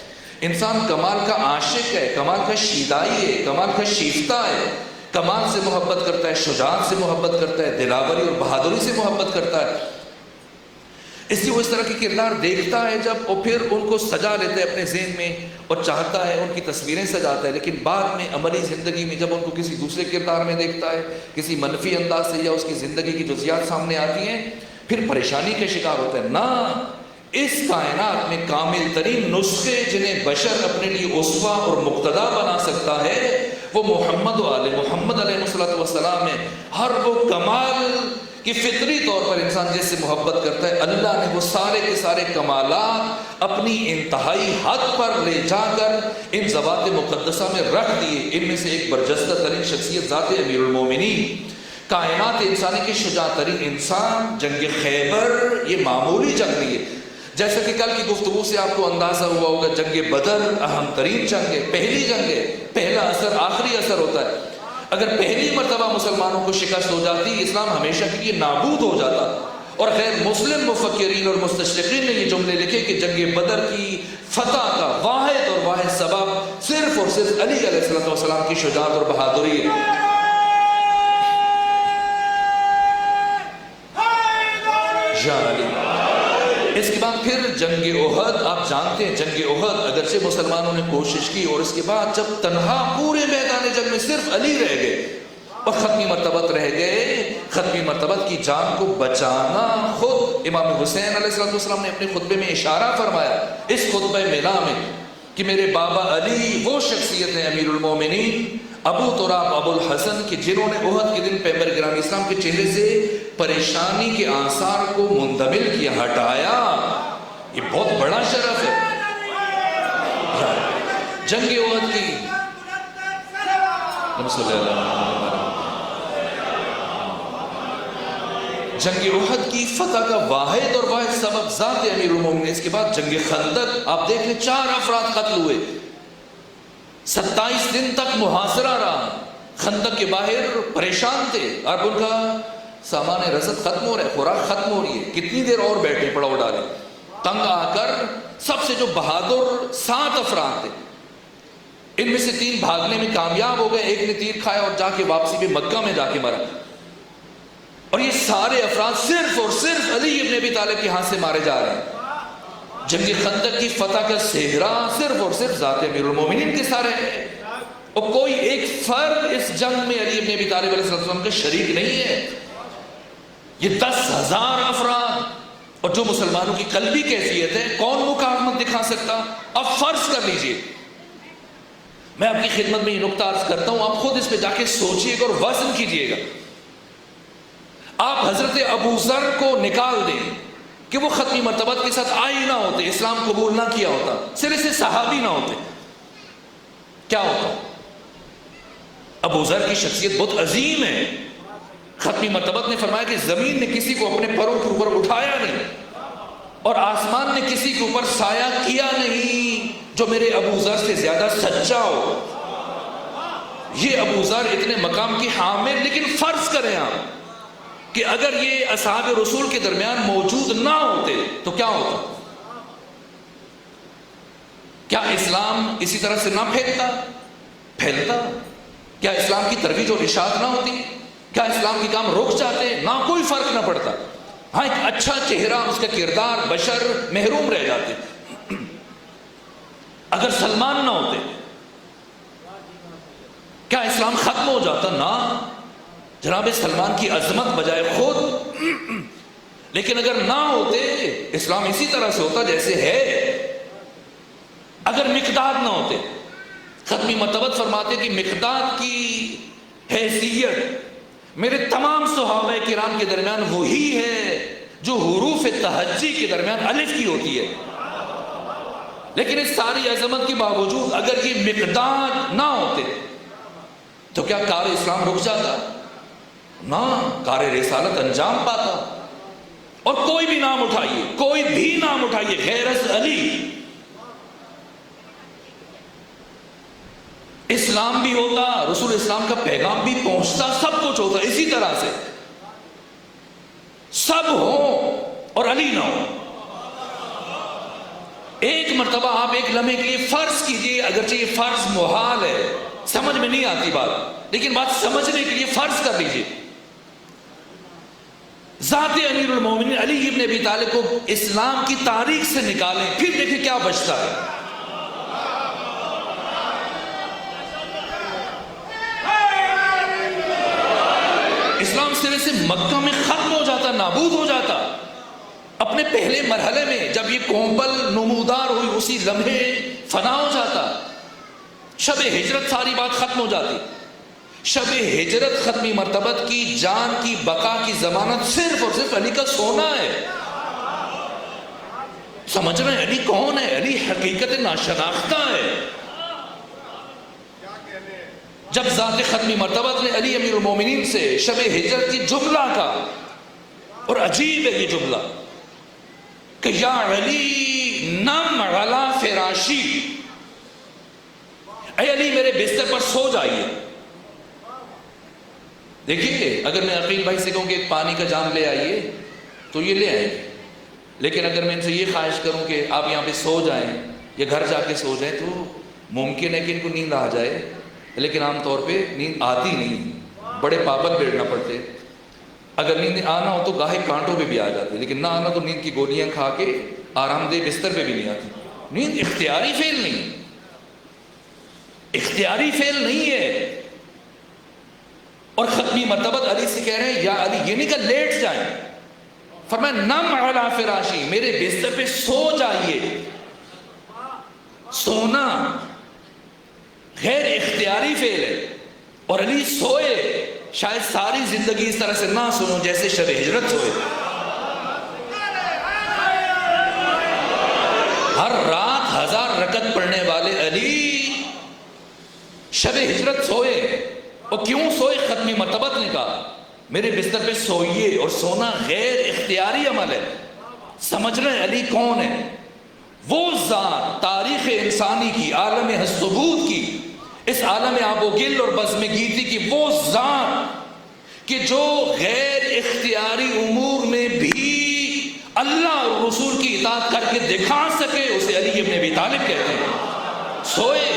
انسان کمال کا عاشق ہے، کمال کا شیدائی ہے، کمال کا شیفتہ ہے، کمال سے محبت کرتا ہے، شجاعت سے محبت کرتا ہے، دلاوری اور بہادری سے محبت کرتا ہے۔ اس لیے وہ اس طرح کے کردار دیکھتا ہے جب، اور پھر ان کو سجا لیتا ہے اپنے ذہن میں اور چاہتا ہے، ان کی تصویریں سجاتا ہے، لیکن بعد میں عملی زندگی میں جب ان کو کسی دوسرے کردار میں دیکھتا ہے، کسی منفی انداز سے، یا اس کی زندگی کی جزیات سامنے آتی ہیں، پھر پریشانی کا شکار ہوتا ہے۔ نہ، اس کائنات میں کامل ترین نسخے جنہیں بشر اپنے لیے اسوہ اور مقتدا بنا سکتا ہے، وہ محمد و آل محمد علیہ السلام ہے۔ ہر وہ کمال کہ فطری طور پر انسان جس سے محبت کرتا ہے، اللہ نے وہ سارے کے سارے کمالات اپنی انتہائی حد پر لے جا کر ان ذوات مقدسہ میں رکھ دیے۔ ان میں سے ایک برجستہ ترین شخصیت ذات امیر المومنین، کائنات انسانی کے شجاع ترین انسان۔ جنگ خیبر یہ معمولی جنگ نہیں ہے، جیسا کہ کل کی گفتگو سے آپ کو اندازہ ہوا ہوگا، جنگ بدر اہم ترین جنگ ہے، پہلی جنگ ہے، پہلا اثر آخری اثر ہوتا ہے۔ اگر پہلی مرتبہ مسلمانوں کو شکست ہو جاتی، اسلام ہمیشہ کے لیے نابود ہو جاتا۔ اور غیر مسلم مفکرین اور مستشرقین نے یہ جملے لکھے کہ جنگ بدر کی فتح کا واحد اور واحد سبب صرف اور صرف علی علیہ السلام کی شجاعت اور بہادری ہے۔ یا علی۔ اس کے بعد پھر جنگ احد، آپ جانتے ہیں جنگ احد اگرچہ مسلمانوں نے کوشش کی، اور اس کے بعد جب تنہا پورے میدان جنگ میں صرف علی رہ گئے اور ختمی مرتبت رہ گئے، ختمی مرتبت کی جان کو بچانا، خود امام حسین علیہ السلام نے اپنے خطبے میں اشارہ فرمایا اس خطبہ ملا میں کہ میرے بابا علی وہ شخصیت ہے امیر المومنین، ابو تراب ابو الحسن، کہ جنہوں نے احد کے دن پیغمبر گرامی اسلام کے چہرے سے پریشانی کے آثار کو مندمل کیا، ہٹایا۔ یہ بہت بڑا شرف ہے جنگ احد کی۔ جنگ احد کی فتح کا واحد اور واحد سبب ذات امیر المومنین۔ اس کے بعد جنگ خندق، آپ دیکھ لیں 4 افراد قتل ہوئے، 27 دن تک محاصرہ رہا، خندق کے باہر پریشان تھے، اب ان کا سامان رزق ختم ہو رہا ہے، خوراک ختم ہو رہی ہے، کتنی دیر اور بیٹھے پڑاؤ ڈالے۔ تنگ آ کر سب سے جو بہادر 7 افراد تھے، ان میں سے 3 بھاگنے میں کامیاب ہو گئے، ایک نے تیر کھایا اور جا کے واپسی میں مکہ میں جا کے مرا، اور یہ سارے افراد صرف اور صرف علی ابن ابی طالب کے ہاتھ سے مارے جا رہے ہیں۔ جنگ خندق کی فتح کا سہرا صرف اور صرف ذات امیر المومنین کے سارے ہیں، اور کوئی ایک فرد اس جنگ میں علی ابن ابی طالب علیہ السلام کا شریک نہیں ہے۔ یہ 10,000 افراد، اور جو مسلمانوں کی قلبی کیفیت ہے، کون مقاومت دکھا سکتا؟ اب فرض کر لیجئے، میں آپ کی خدمت میں یہ نقطہ عرض کرتا ہوں، آپ خود اس پہ جا کے سوچئے گا اور وزن کیجئے گا۔ آپ حضرت ابو ذر کو نکال دیں کہ وہ ختمی مرتبت کے ساتھ آئی نہ ہوتے، اسلام قبول نہ کیا ہوتا، صرف سے صحابی نہ ہوتے، کیا ہوتا؟ ابو ذر کی شخصیت بہت عظیم ہے۔ ختمی مرتبت نے فرمایا کہ زمین نے کسی کو اپنے پروں کے اوپر اٹھایا نہیں، اور آسمان نے کسی کے اوپر سایہ کیا نہیں جو میرے ابو ذر سے زیادہ سچا ہو۔ یہ ابو ذر اتنے مقام کی حامل، لیکن فرض کریں آپ کہ اگر یہ اصحاب رسول کے درمیان موجود نہ ہوتے تو کیا ہوتا؟ کیا اسلام اسی طرح سے نہ پھیلتا؟ کیا اسلام کی ترویج اور اشاعت نہ ہوتی؟ کیا اسلام کے کام رک جاتے؟ نہ کوئی فرق نہ پڑتا۔ ہاں، ایک اچھا چہرہ، اس کا کردار، بشر محروم رہ جاتے۔ اگر سلمان نہ ہوتے کیا اسلام ختم ہو جاتا؟ نہ، جناب سلمان کی عظمت بجائے خود، لیکن اگر نہ ہوتے اسلام اسی طرح سے ہوتا جیسے ہے۔ اگر مقداد نہ ہوتے، ختمی مرتبت فرماتے کہ مقداد کی حیثیت میرے تمام صحابہ کرام کے درمیان وہی ہے جو حروف تہجی کے درمیان الف کی ہوتی ہے. لیکن اس ساری عظمت کے باوجود اگر یہ مقداد نہ ہوتے تو کیا کار اسلام رک جاتا؟ نہ، کار رسالت انجام پاتا. اور کوئی بھی نام اٹھائیے، کوئی بھی نام اٹھائیے غیر از علی، اسلام بھی ہوتا، رسول اسلام کا پیغام بھی پہنچتا، سب کچھ ہوتا. اسی طرح سے سب ہو اور علی نہ ہو. ایک مرتبہ آپ ایک لمحے کے لیے فرض کیجئے، اگرچہ یہ فرض محال ہے، سمجھ میں نہیں آتی بات، لیکن بات سمجھنے کے لیے فرض کر لیجئے، ذات امیر المومنین علی ابن ابی طالب کو اسلام کی تاریخ سے نکالیں، پھر دیکھیں کیا بچتا ہے. اسلام سرے سے مکہ میں ختم ہو جاتا، نابود ہو جاتا. اپنے پہلے مرحلے میں جب یہ کومبل نمودار ہوئی اسی لمحے فنا ہو جاتا. شب ہجرت ساری بات ختم ہو جاتی. شب ہجرت ختمی مرتبت کی جان کی بقا کی ضمانت صرف اور صرف علی کا سونا ہے. سمجھ رہے ہیں علی کون ہے؟ علی حقیقت ناشناختہ ہے. جب ذات ختمی مرتبت نے علی امیر المومنین سے شب ہجرت کی جملہ کا، اور عجیب ہے یہ جملہ کہ یا علی نم علی فراشی، اے علی میرے بستر پر سو جائیے. دیکھیے اگر میں عقیل بھائی سے کہوں کہ ایک پانی کا جام لے آئیے تو یہ لے آئیں، لیکن اگر میں ان سے یہ خواہش کروں کہ آپ یہاں پہ سو جائیں یا گھر جا کے سو جائیں تو ممکن ہے کہ ان کو نیند آ جائے، لیکن عام طور پہ نیند آتی نہیں، بڑے پابند بیٹھنا پڑتے. اگر نیند آنا ہو تو گاہے کانٹوں پہ بھی آ جاتی، لیکن نہ آنا تو نیند کی گولیاں کھا کے آرام دہ بستر پہ بھی نہیں آتی. نیند اختیاری فعل نہیں، اختیاری فعل نہیں ہے. اور ختمی مرتبت علی سے کہہ رہے ہیں یا علی، یہ نہیں کہ لیٹ جائیں، فرمایا نم علی فراشی، میرے بستر پہ سو جائیے. سونا غیر اختیاری فعل ہے، اور علی سوئے. شاید ساری زندگی اس طرح سے نہ سنو جیسے شب ہجرت سوئے. ہر رات 1000 رکعت پڑھنے والے علی شب ہجرت سوئے. اور کیوں سوئے؟ ختمی مرتبت نے کہا میرے بستر پہ سوئیے. اور سونا غیر اختیاری عمل ہے. سمجھ رہے ہیں علی کون ہے؟ وہ ذات تاریخ انسانی کی، عالم حسبوت کی، اس عالم آب و گل اور بزم گیتی کی وہ ذات کہ جو غیر اختیاری امور میں بھی اللہ اور رسول کی اطاعت کر کے دکھا سکے، اسے علی ابن ابی طالب کہتے ہیں. سوئے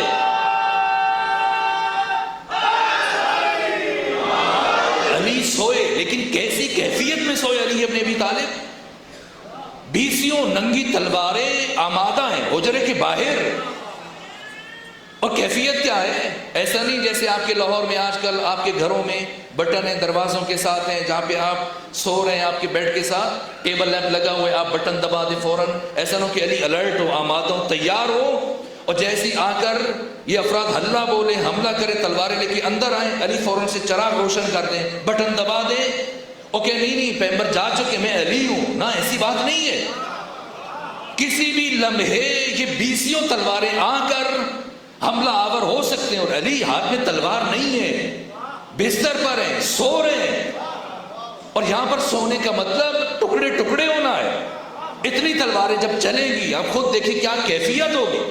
علی سوئے، لیکن کیسی کیفیت میں سوئے علی ابن ابی طالب؟ 20 ننگی تلواریں آمادہ ہیں حجرے کے باہر. اور کیفیت کیا ہے؟ ایسا نہیں جیسے آپ کے لاہور میں آج کل آپ کے گھروں میں بٹن ہیں دروازوں کے ساتھ ہیں، جہاں پہ آپ سو رہے ہیں آپ کے بیڈ کے ساتھ ٹیبل لیمپ لگا ہوا ہے، آپ بٹن دبا دیں فوراً. ایسا نہ کہ علی الرٹ ہو، آمادہ ہو، تیار ہو، اور جیسے آ کر یہ افراد ہلہ بولے، حملہ کرے، تلواریں لے کے اندر آئیں، علی فوراً سے چراغ روشن کر دیں، بٹن دبا دیں اور کہ نہیں پیغمبر جا چکے، میں علی ہوں. نہ، ایسی بات نہیں ہے. کسی بھی لمحے یہ 20 تلواریں آ کر حملہ آور ہو سکتے ہیں، اور علی ہاتھ میں تلوار نہیں ہے، بستر پر ہیں، سو رہے ہیں. اور یہاں پر سونے کا مطلب ٹکڑے ٹکڑے ہونا ہے. اتنی تلواریں جب چلیں گی آپ خود دیکھیں کیا کیفیت ہوگی.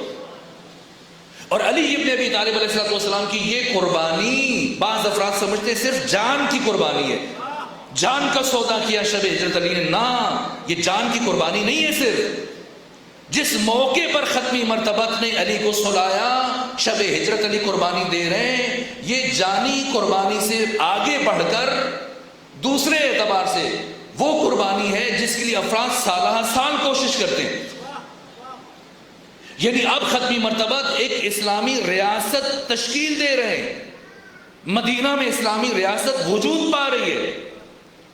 اور علی ابن ابی طالب علیہ السلام کی یہ قربانی، بعض افراد سمجھتے ہیں صرف جان کی قربانی ہے، جان کا سودا کیا شب ہجرت علی نے. نہ، یہ جان کی قربانی نہیں ہے. صرف جس موقع پر ختمی مرتبت نے علی کو سلایا، شب ہجرت علی قربانی دے رہے ہیں، یہ جانی قربانی سے آگے بڑھ کر دوسرے اعتبار سے وہ قربانی ہے جس کے لیے افراد سالہ سال کوشش کرتے ہیں. یعنی اب ختمی مرتبت ایک اسلامی ریاست تشکیل دے رہے ہیں، مدینہ میں اسلامی ریاست وجود پا رہی ہے،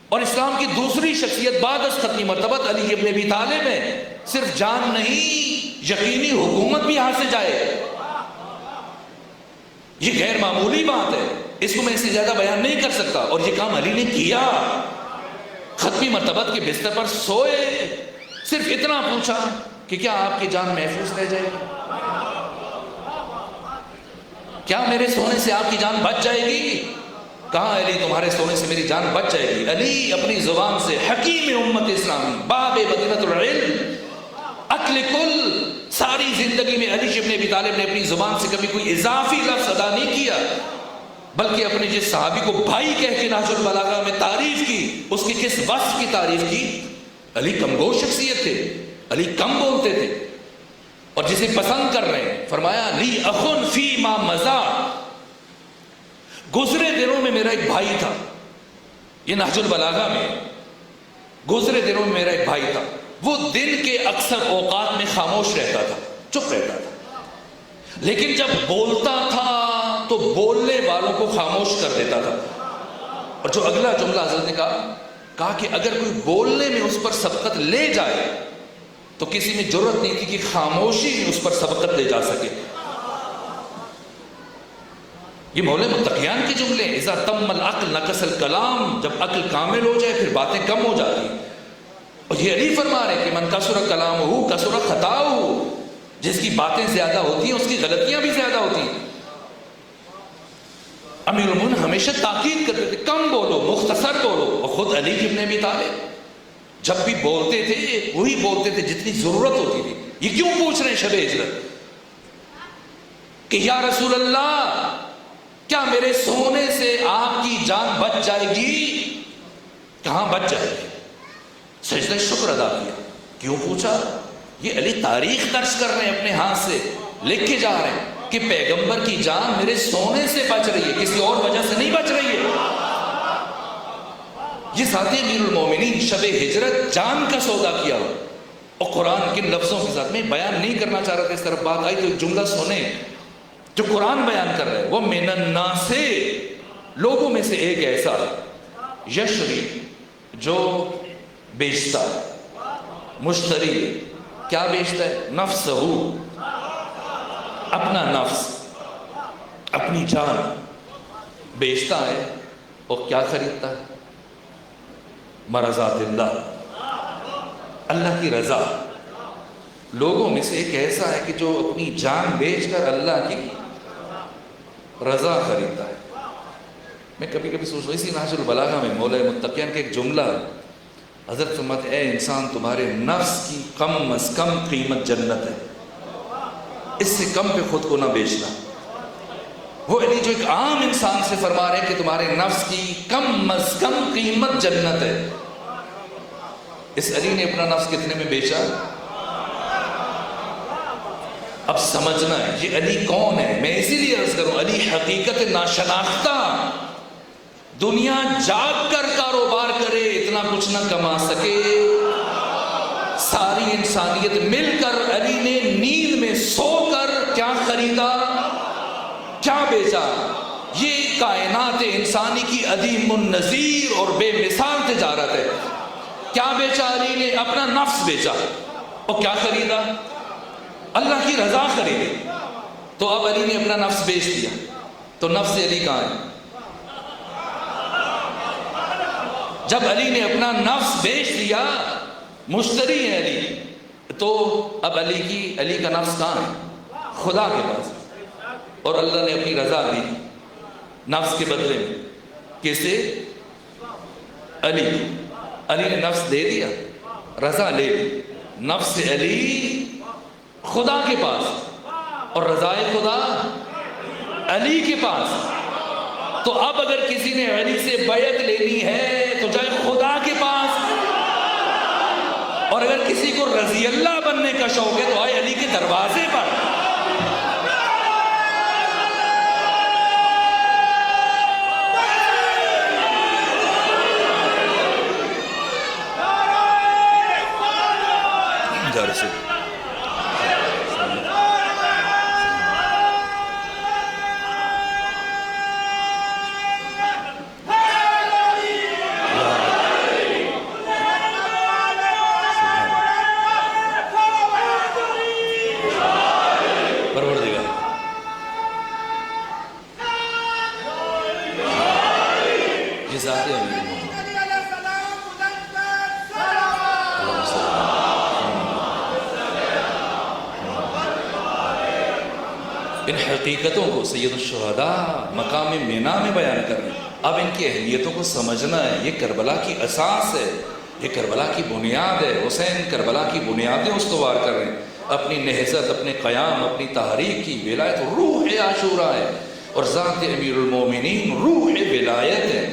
اور اسلام کی دوسری شخصیت بعد از ختمی مرتبت علی ابن ابی طالب ہے. صرف جان نہیں، یقینی حکومت بھی یہاں سے جائے. یہ غیر معمولی بات ہے، اس کو میں اس سے زیادہ بیان نہیں کر سکتا. اور یہ کام علی نے کیا. ختمی مرتبت کے بستر پر سوئے، صرف اتنا پوچھا کہ کیا آپ کی جان محفوظ رہ جائے گی؟ کیا میرے سونے سے آپ کی جان بچ جائے گی؟ کہاں علی تمہارے سونے سے میری جان بچ جائے گی. علی اپنی زبان سے حکیم امت اسلامی، باب مدینۃ العلم، عقل کل، ساری زندگی میں علی ابن ابی طالب نے اپنی زبان سے کبھی کوئی اضافی لفظ ادا نہیں کیا، بلکہ اپنے جس صحابی کو بھائی کہہ کے نہج البلاغہ میں تعریف کی، اس کی کس وصف کی تعریف کی؟ علی کمگو شخصیت تھے، علی کم بولتے تھے، اور جسے پسند کر رہے ہیں فرمایا لی اخن فی ما مضی، گزرے دنوں میں میرا ایک بھائی تھا. یہ نہج البلاغہ میں گزرے دنوں میں میرا ایک بھائی تھا، وہ دن کے اکثر اوقات میں خاموش رہتا تھا، چپ رہتا تھا، لیکن جب بولتا تھا تو بولنے والوں کو خاموش کر دیتا تھا. اور جو اگلا جملہ حضرت نے کہا کہ اگر کوئی بولنے میں اس پر سبقت لے جائے تو کسی میں جرت نہیں تھی کہ خاموشی میں اس پر سبقت لے جا سکے. یہ مولے متقیان کے جملے ہیں. اذا تم العقل نقص الکلام، جب عقل کامل ہو جائے پھر باتیں کم ہو جاتی ہیں. اور یہ علی فرما رہے کہ من کثر کلامہ کثر خطاؤہ، جس کی باتیں زیادہ ہوتی ہیں اس کی غلطیاں بھی زیادہ ہوتی ہیں. امیر المومنین ہمیشہ تاکید کرتے تھے کم بولو، مختصر بولو. اور خود علی ابن ابی طالب جب بھی بولتے تھے وہی بولتے تھے جتنی ضرورت ہوتی تھی. یہ کیوں پوچھ رہے ہیں شب ہجرت کہ یا رسول اللہ کیا میرے سونے سے آپ کی جان بچ جائے گی؟ کہاں بچ جائے گی؟ سجدہ شکر ادا کیا. کیوں پوچھا؟ یہ علی تاریخ درج کر رہے ہیں، اپنے ہاتھ سے لکھ کے جا رہے ہیں کہ پیغمبر کی جان میرے سونے سے بچ رہی ہے، کسی اور وجہ سے نہیں بچ رہی ہے. یہ ذاتی امیر المومنین شب ہجرت جان کا سودا کیا ہو. اور قرآن کن لفظوں کے ساتھ میں بیان نہیں کرنا چاہ رہا تھا، اس طرف بات آئی تو ایک جملہ سنیں جو قرآن بیان کر رہے ہیں. وہ من الناس، لوگوں میں سے ایک ایسا یشری، جو بیچتا ہے، مشتری کیا بیچتا ہے؟ نفسہ، اپنا نفس، اپنی جان بیچتا ہے. اور کیا خریدتا ہے؟ مرضات اللہ، اللہ کی رضا. لوگوں میں سے ایک ایسا ہے کہ جو اپنی جان بیچ کر اللہ کی رضا خریدتا ہے. میں کبھی کبھی سوچتا ہوں اسی نہج البلاغہ میں مولا متقیان کا ایک جملہ، حضرت فرماتے اے انسان تمہارے نفس کی کم از کم قیمت جنت ہے، اس سے کم پہ خود کو نہ بیچنا. وہ علی جو ایک عام انسان سے فرما رہے ہیں کہ تمہارے نفس کی کم از کم قیمت جنت ہے. اس علی نے اپنا نفس کتنے میں بیچا؟ اب سمجھنا ہے یہ علی کون ہے. میں اسی لیے عرض کروں علی حقیقت ناشناختہ، دنیا جاگ کر کاروبار کرے اتنا کچھ نہ کما سکے. ساری انسانیت مل کر علی نے نیند میں سو کر کیا خریدا، کیا بیچا؟ یہ کائنات انسانی کی عظیم النظیر اور بے مثال تجارت ہے. کیا بیچا علی نے؟ اپنا نفس بیچا. اور کیا خریدا؟ اللہ کی رضا خریدی. تو اب علی نے اپنا نفس بیچ دیا تو نفس علی کہاں ہے؟ جب علی نے اپنا نفس بیچ دیا، مشتری ہے علی، تو اب علی کا نفس کہاں ہے؟ خدا کے پاس. اور اللہ نے اپنی رضا دی نفس کے بدلے میں. کیسے؟ علی نے نفس دے دیا، رضا لے لی. نفس علی خدا کے پاس اور رضائے خدا علی کے پاس. تو اب اگر کسی نے علی سے بیعت لینی ہے تو جائے خدا کے پاس، اور اگر کسی کو رضی اللہ بننے کا شوق ہے تو آئے علی کے دروازے پر. گھر سے ان حقیقتوں کو سید الشہداء مقام مینا میں بیان کر رہے ہیں۔ اب ان کی اہمیتوں کو سمجھنا ہے، یہ کربلا کی اساس ہے، یہ کربلا کی بنیاد ہے۔ حسین کربلا کی بنیادیں استوار کر رہے ہیں، اپنی نہضت، اپنے قیام، اپنی تحریک کی ولایت روح عاشورہ ہے، اور ذات امیر المومنین روح ولایت ہے۔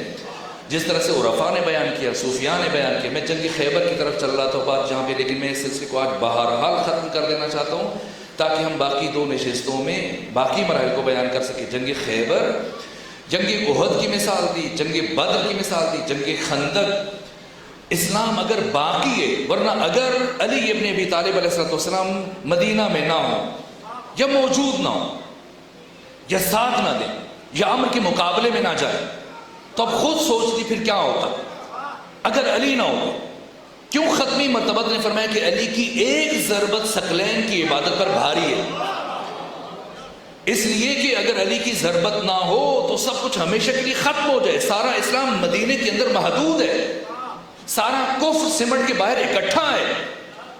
جس طرح سے عرفاء نے بیان کیا، صوفیاء نے بیان کیا۔ میں جنگ خیبر کی طرف چل رہا تھا بات جہاں پہ، لیکن میں اس سلسلے کو آج بہرحال ختم کر دینا چاہتا ہوں تاکہ ہم باقی دو نشستوں میں باقی مراحل کو بیان کر سکیں۔ جنگ خیبر، جنگ احد کی مثال دی، جنگ بدر کی مثال دی، جنگ خندق۔ اسلام اگر باقی ہے، ورنہ اگر علی ابن ابی طالب علیہ السلام مدینہ میں نہ ہو، یا موجود نہ ہو، یا ساتھ نہ دیں، یا امر کے مقابلے میں نہ جائے، تو اب خود سوچ لی پھر کیا ہوتا اگر علی نہ ہو۔ کیوں ختمی مرتبت نے فرمایا کہ علی کی ایک ضربت ثقلین کی عبادت پر بھاری ہے؟ اس لیے کہ اگر علی کی ضربت نہ ہو تو سب کچھ ہمیشہ کے لیے ختم ہو جائے۔ سارا اسلام مدینے کے اندر محدود ہے، سارا کفر سمٹ کے باہر اکٹھا ہے،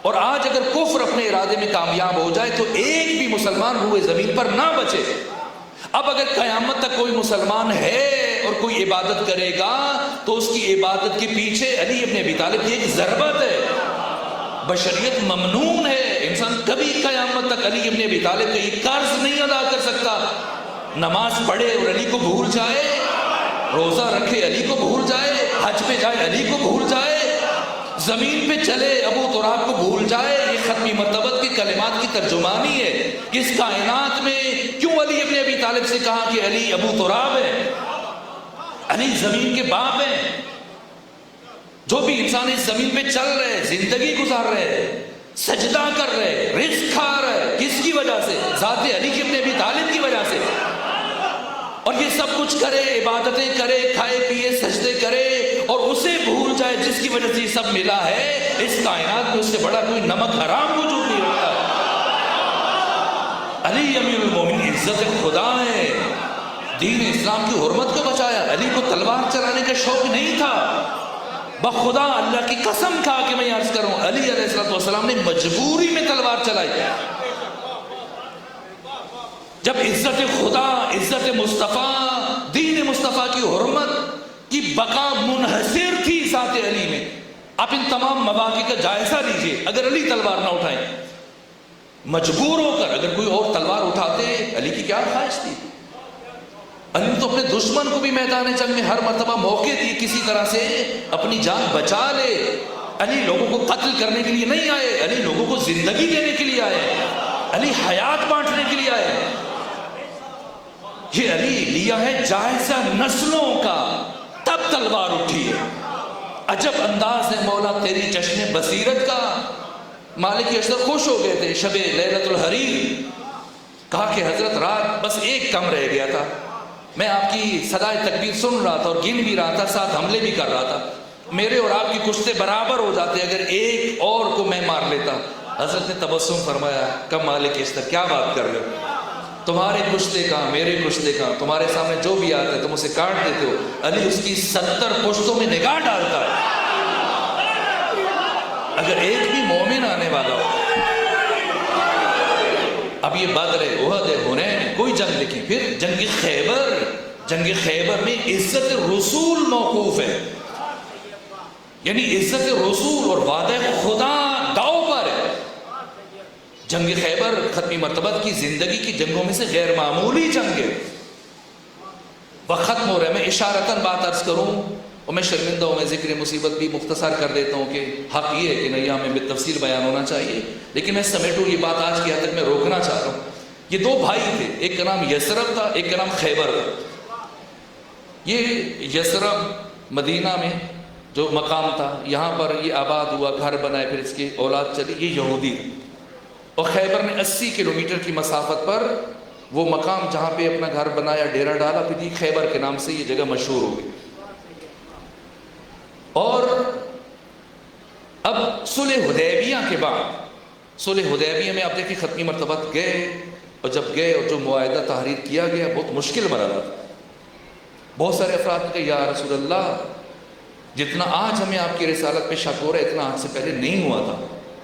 اور آج اگر کفر اپنے ارادے میں کامیاب ہو جائے تو ایک بھی مسلمان روئے زمین پر نہ بچے۔ اب اگر قیامت تک کوئی مسلمان ہے اور کوئی عبادت کرے گا تو اس کی عبادت کے پیچھے علی ابن ابی طالب کی ایک ضربت ہے۔ بشریت ممنون ہے، انسان کبھی قیامت تک علی ابن ابی طالب کا یہ قرض نہیں ادا کر سکتا۔ نماز پڑھے اور علی کو بھول جائے، روزہ رکھے علی کو بھول جائے، حج پہ جائے علی کو بھول جائے، زمین پہ چلے ابو تراب کو بھول جائے۔ یہ ختمی مرتبت کی کلمات کی ترجمانی ہے کہ اس کائنات میں کیوں علی ابن ابی طالب سے کہا کہ علی ابو تراب ہے، علی زمین کے باپ ہیں۔ جو بھی انسان اس زمین پہ چل رہے، زندگی گزار رہے، سجدہ کر رہے، رزق کھا رہے، کس کی وجہ سے؟ ذات علی ابن ابی طالب کی وجہ سے۔ اور یہ سب کچھ کرے، عبادتیں کرے، کھائے پیے، سجدے کرے، اور اسے بھول جائے جس کی وجہ سے یہ سب ملا ہے۔ اس کائنات میں اس سے بڑا کوئی نمک حرام وجود نہیں رکھتا۔ علی امیر المومنین عزت خدا ہے، دین اسلام کی حرمت کو بچایا۔ علی کو تلوار چلانے کا شوق نہیں تھا، بخدا اللہ کی قسم کھا کے میں عرض کروں، علی علیہ السلام نے مجبوری میں تلوار چلائی۔ جب عزت خدا، عزت مصطفیٰ، دین مصطفیٰ کی حرمت کی بقا منحصر تھی ذات علی میں، آپ ان تمام مواقع کا جائزہ لیجئے۔ اگر علی تلوار نہ اٹھائیں، مجبور ہو کر اگر کوئی اور تلوار اٹھاتے، علی کی کیا خواہش تھی؟ علی تو اپنے دشمن کو بھی میدان جنگ میں ہر مرتبہ موقع دی کسی طرح سے اپنی جان بچا لے۔ علی لوگوں کو قتل کرنے کے لیے نہیں آئے، علی لوگوں کو زندگی دینے کے لیے آئے، علی حیات بانٹنے کے لیے آئے۔ یہ علی لیا ہے جائزہ نسلوں کا، تب تلوار اٹھی ہے۔ عجب انداز ہے مولا تیری جشن بصیرت کا۔ مالک اشتر خوش ہو گئے تھے شب لیلۃ الحریر، کہا کہ حضرت رات بس ایک کم رہ گیا تھا، میں آپ کی صدائے تکبیر سن رہا تھا اور گن بھی رہا تھا، ساتھ حملے بھی کر رہا تھا، میرے اور آپ کی کشتے برابر ہو جاتے اگر ایک اور کو میں مار لیتا۔ حضرت نے تبسم فرمایا، کم مالک اشتر کیا بات کر رہے ہو، تمہارے کشتے کہاں، میرے کشتے کہاں، تمہارے سامنے جو بھی آتا ہے تم اسے کاٹ دیتے ہو۔ علی اس کی 70 پشتوں میں نگاہ ڈالتا ہے۔ اگر ایک بھی مومن آنے والا ہو، اب یہ بدر ہے، احد ہے، حنین، کوئی جنگ لکھی، پھر جنگ خیبر، جنگ خیبر میں عزت رسول موقوف ہے، یعنی عزت رسول اور وعدہ خدا داؤ پر ہے۔ جنگ خیبر ختمی مرتبت کی زندگی کی جنگوں میں سے غیر معمولی جنگ ہے۔ وقت ختم ہو رہا ہے، میں اشارتاً بات عرض کروں اور میں شرمندہ ہوں، میں ذکر مصیبت بھی مختصر کر دیتا ہوں کہ حق یہ ہے کہ نہیں ہمیں بالتفصیل بیان ہونا چاہیے، لیکن میں سمیٹوں یہ بات آج کی حد تک میں روکنا چاہتا ہوں۔ یہ دو بھائی تھے، ایک کا نام یثرب تھا، ایک کا نام خیبر تھا۔ یہ یثرب مدینہ میں جو مقام تھا، یہاں پر یہ آباد ہوا، گھر بنائے، پھر اس کی اولاد چلی، یہ یہودی تھا۔ اور خیبر نے 80 کلومیٹر کی مسافت پر وہ مقام جہاں پہ اپنا گھر بنایا، ڈیرہ ڈالا، پھر یہ خیبر کے نام سے یہ جگہ مشہور ہو گئی۔ اور اب صلح حدیبیہ کے بعد، صلح حدیبیہ میں آپ دیکھیں ختمی مرتبت گئے، اور جب گئے اور جو معاہدہ تحریر کیا گیا بہت مشکل مرحلہ تھا۔ بہت سارے افراد نے کہا یا رسول اللہ، جتنا آج ہمیں آپ کی رسالت پہ شک ہو رہا ہے اتنا آج سے پہلے نہیں ہوا تھا۔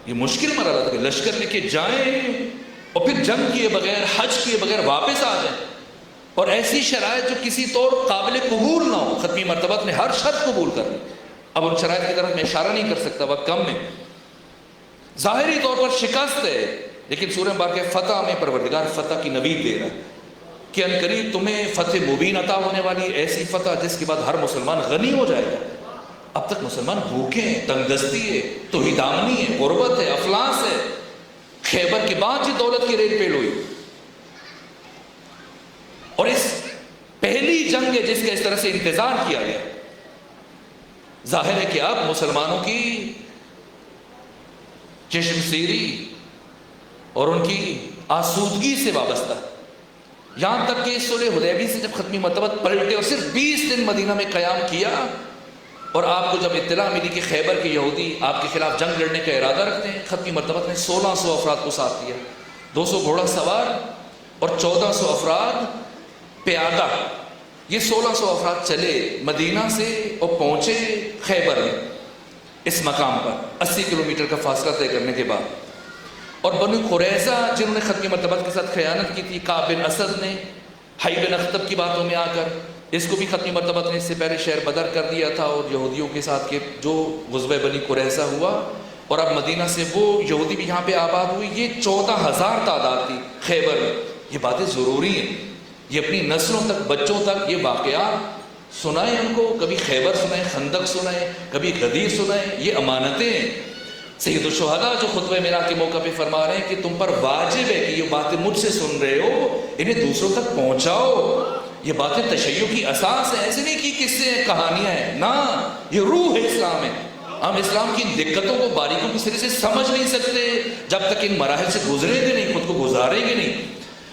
یہ مشکل مرحلہ تھا کہ لشکر لے کے جائیں اور پھر جنگ کیے بغیر، حج کیے بغیر واپس آ جائیں، اور ایسی شرائط جو کسی طور قابل قبول نہ ہو. ختمی مرتبہ نے ہر شرط قبول کر لی. اب ان شرائط کی طرف میں اشارہ نہیں کر سکتا، وقت کم ہے. ظاہری طور پر شکست ہے، لیکن سورہ مبارکہ فتح میں پروردگار فتح کی نوید دے رہا ہے کہ ان قریب تمہیں فتح مبین عطا ہونے والی، ایسی فتح جس کے بعد ہر مسلمان غنی ہو جائے گا. اب تک مسلمان بھوکے ہیں، تنگ دستی ہے، توحید دامنی ہے، غربت ہے، افلاس ہے. خیبر کے بعد یہ دولت کی ریل پیل ہوئی، اور اس پہلی جنگ ہے جس کا اس طرح سے انتظار کیا گیا. ظاہر ہے کہ اب مسلمانوں کی چشم سیری اور ان کی آسودگی سے وابستہ، یہاں تک کہ صلح حدیبیہ سے جب ختمی مرتبہ پلٹے اور صرف 20 دن مدینہ میں قیام کیا، اور آپ کو جب اطلاع ملی کہ خیبر کے یہودی آپ کے خلاف جنگ لڑنے کا ارادہ رکھتے ہیں، ختمی مرتبہ نے 1600 افراد کو ساتھ دیا، 200 گھوڑا سوار اور 1400 افراد پیادہ. یہ 1600 افراد چلے مدینہ سے اور پہنچے خیبر میں، اس مقام پر 80 کلومیٹر کا فاصلہ طے کرنے کے بعد. اور بنو قریظہ جنہوں نے ختمی مرتبہ کے ساتھ خیانت کی تھی، کعب بن اسد نے حی بن اخطب کی باتوں میں آ کر اس کو بھی ختمی مرتبہ نے اس سے پہلے شہر بدر کر دیا تھا، اور یہودیوں کے ساتھ کے جو غزوہ بنی قریظہ ہوا، اور اب مدینہ سے وہ یہودی بھی یہاں پہ آباد ہوئی. یہ 14,000 تعداد تھی خیبر میں. یہ باتیں ضروری ہیں، یہ اپنی نسلوں تک، بچوں تک یہ واقعات سنائیں ان کو. کبھی خیبر سنائیں، خندق سنائیں، کبھی غدیر سنائیں. یہ امانتیں ہیں. سید الشہداء جو خطبہ میراث کے موقع پہ فرما رہے ہیں کہ تم پر واجب ہے کہ یہ باتیں مجھ سے سن رہے ہو انہیں دوسروں تک پہنچاؤ. یہ باتیں تشیع کی اساس ہیں، ایسے نہیں کہ قصے ہیں، کہانیاں ہیں، نہ، یہ روح ہے اسلام ہے. ہم اسلام کی دقتوں کو، باریکیوں کو سرے سے سمجھ نہیں سکتے جب تک ان مراحل سے گزریں گے نہیں، خود کو گزاریں گے نہیں.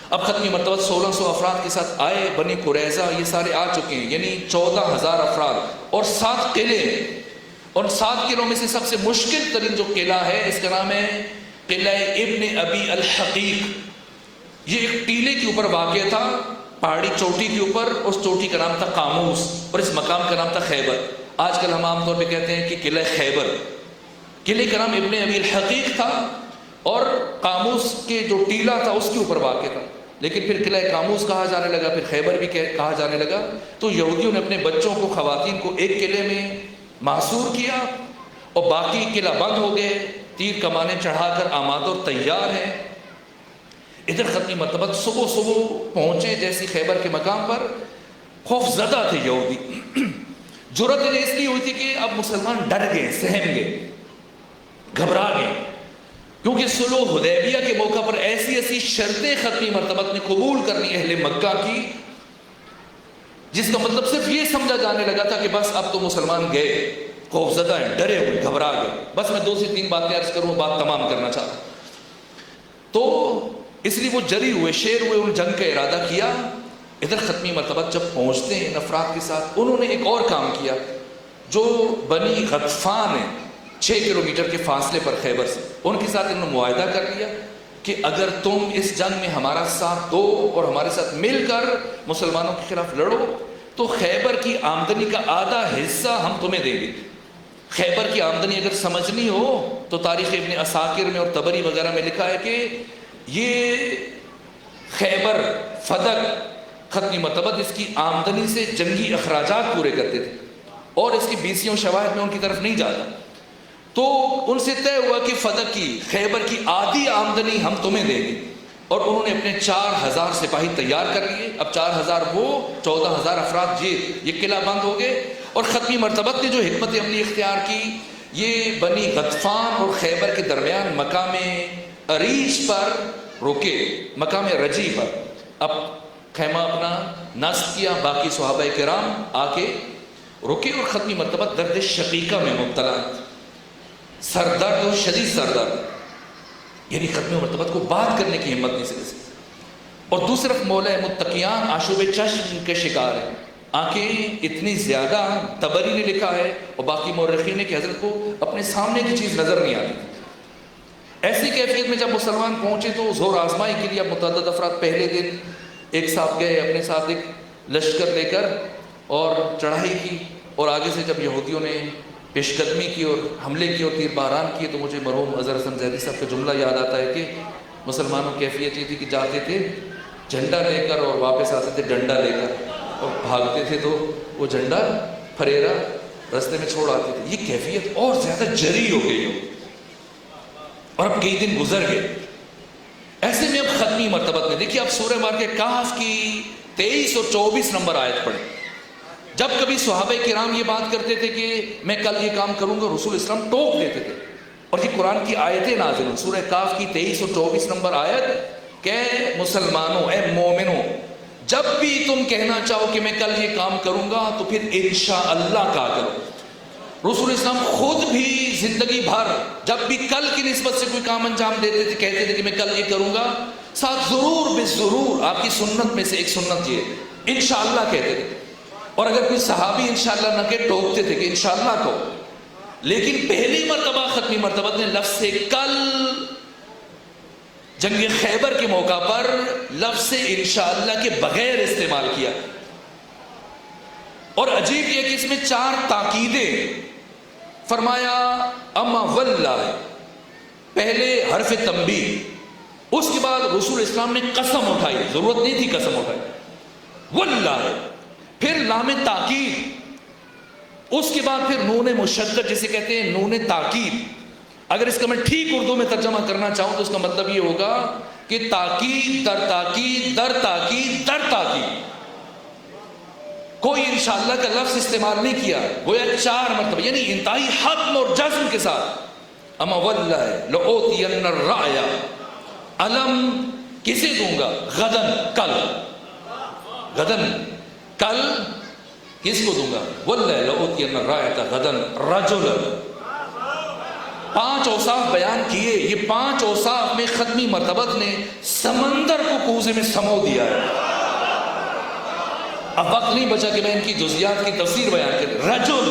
اب ختمی مرتبہ 1600 افراد کے ساتھ آئے. بنی قریظہ یہ سارے آ چکے ہیں، یعنی 14,000 افراد اور 7 قلعے. اور 7 قلعوں میں سے سب سے مشکل ترین جو قلعہ ہے اس کا نام ہے قلعہ ابن ابی الحقیق. یہ ایک ٹیلے کے اوپر واقع تھا، پہاڑی چوٹی کے اوپر. اس چوٹی کا نام تھا قاموس اور اس مقام کا نام تھا خیبر. آج کل ہم عام طور پہ کہتے ہیں کہ قلعہ خیبر. قلعے کا نام ابن ابی الحقیق تھا اور قاموس کے جو ٹیلا تھا اس کے اوپر واقع تھا. لیکن پھر قلعہ قاموس کہا جانے لگا، پھر خیبر بھی کہا جانے لگا. تو یہودیوں نے اپنے بچوں کو، خواتین کو ایک قلعے میں محصور کیا اور باقی قلعہ بند ہو گئے. تیر کمانے چڑھا کر آماد اور تیار ہیں. ادھر ختمی مرتبہ صبح پہنچے جیسی خیبر کے مقام پر. خوف زدہ تھے یہودی. جرأت انہیں اس لیے ہوئی تھی کہ اب مسلمان ڈر گئے، سہم گئے، گھبرا گئے، کیونکہ صلح حدیبیہ کے موقع پر ایسی شرطیں ختمی مرتبہ نے قبول کرنی اہل مکہ کی، جس کا مطلب صرف یہ سمجھا جانے لگا تھا کہ بس اب تو مسلمان گئے، خوف زدہ ہیں، ڈرے ہوئے، گھبرا گئے. بس میں 2 سے 3 باتیں عرض کروں، بات تمام کرنا چاہتا. تو اس لیے وہ جری ہوئے، شیر ہوئے، ان جنگ کا ارادہ کیا. ادھر ختمی مرتبہ جب پہنچتے ہیں افراد کے ساتھ، انہوں نے ایک اور کام کیا جو بنی غطفان ہے 6 کلومیٹر کے فاصلے پر خیبر سے. ان کے ساتھ انہوں نے معاہدہ کر لیا کہ اگر تم اس جنگ میں ہمارا ساتھ دو اور ہمارے ساتھ مل کر مسلمانوں کے خلاف لڑو تو خیبر کی آمدنی کا آدھا حصہ ہم تمہیں دیں گے. خیبر کی آمدنی اگر سمجھنی ہو تو تاریخ ابن عساکر میں اور طبری وغیرہ میں لکھا ہے کہ یہ خیبر فدق ختمی مرتبہ اس کی آمدنی سے جنگی اخراجات پورے کرتے تھے اور اس کی بیسیوں شواہد میں ان کی طرف نہیں جاتا. تو ان سے طے ہوا کہ فدق کی، خیبر کی آدھی آمدنی ہم تمہیں دیں گے. اور انہوں نے اپنے 4,000 سپاہی تیار کر لیے. اب 4,000 وہ، 14,000 افراد یہ قلعہ بند ہو گئے. اور ختمی مرتبہ نے جو حکمت عملی اختیار کی، یہ بنی غطفان اور خیبر کے درمیان مقام عریش پر رکے، مقام رجی پر. اب خیمہ اپنا نصب کیا، باقی صحابہ کرام آ کے رکے اور ختمی مرتبہ درد شقیقہ میں مبتلا، سردرد اور شدید سردرد، یعنی ختمی مرتبہ کو بات کرنے کی ہمت نہیں سے. اور دوسری طرف مولا متقیان آشوب چشم کے شکار ہیں. آنکھیں اتنی زیادہ، طبری نے لکھا ہے اور باقی مورخین نے کہ حضرت کو اپنے سامنے کی چیز نظر نہیں آتی. ایسی کیفیت میں جب مسلمان پہنچے تو زور آزمائی کے لیے متعدد افراد پہلے دن ایک ساتھ گئے، اپنے ساتھ ایک لشکر لے کر اور چڑھائی کی. اور آگے سے جب یہودیوں نے پیش قدمی کی اور حملے کی اور تیر باران کیے تو مجھے مرحوم اظہر حسن زیدی صاحب کا جملہ یاد آتا ہے کہ مسلمانوں کی کیفیت یہ تھی کہ جاتے تھے جھنڈا لے کر اور واپس آتے تھے ڈنڈا لے کر، اور بھاگتے تھے تو وہ جھنڈا پھریرا رستے میں چھوڑ آتے تھے. یہ کیفیت اور زیادہ جری ہو گئی ہو، اور اب کئی دن گزر گئے. ایسے میں اب ختمی مرتبت میں دیکھیے آپ سورہ مارکہ کہف کی 23 اور 24 نمبر آیت پڑھیں. جب کبھی صحابہ کرام یہ بات کرتے تھے کہ میں کل یہ کام کروں گا، رسول اسلام ٹوک دیتے تھے، اور یہ قرآن کی آیتیں نازل ہیں. سورہ کہف کی 23 اور 24 نمبر آیت کہ مسلمانوں، اے مومنوں، جب بھی تم کہنا چاہو کہ میں کل یہ کام کروں گا تو پھر انشاءاللہ کہا کرو. رسول اسلام خود بھی زندگی بھر جب بھی کل کی نسبت سے کوئی کام انجام دیتے تھے کہتے تھے کہ میں کل یہ کروں گا، ساتھ ضرور بالضرور آپ کی سنت میں سے ایک سنت یہ انشاءاللہ کہتے تھے. اور اگر کوئی صحابی انشاءاللہ نہ کہ ٹوکتے تھے کہ انشاءاللہ کہو. لیکن پہلی مرتبہ ختمی مرتبہ نے لفظ سے کل جنگ خیبر کے موقع پر لفظ انشاءاللہ کے بغیر استعمال کیا. اور عجیب یہ کہ اس میں 4 تاکیدیں فرمایا. اما واللہ، پہلے حرف تنبیہ، اس کے بعد رسول اسلام نے قسم اٹھائی، ضرورت نہیں تھی قسم اٹھائی، واللہ، پھر لام تاکید، اس کے بعد پھر نون مشدد جسے کہتے ہیں نون تاکید. اگر اس کا میں ٹھیک اردو میں ترجمہ کرنا چاہوں تو اس کا مطلب یہ ہوگا کہ تاکید در تاکید در تاکید در تاکید. کوئی انشاءاللہ کا لفظ استعمال نہیں کیا، گویا 4 مرتبہ، یعنی انتہائی حتم اور جزم کے ساتھ. اما واللہ لأوتین الرعی، علم کسے دوں گا؟ غدن، کل، غدن کل کس کو دوں گا؟ واللہ لأوتین الرعی غدن رجلا. 5 اوصاف بیان کیے. یہ 5 اوصاف میں ختمی مرتبت نے سمندر کو کوزے میں سمو دیا ہے. اب وقت نہیں بچا کہ میں ان کی جزیات کی تفسیر بیان کروں. رجل،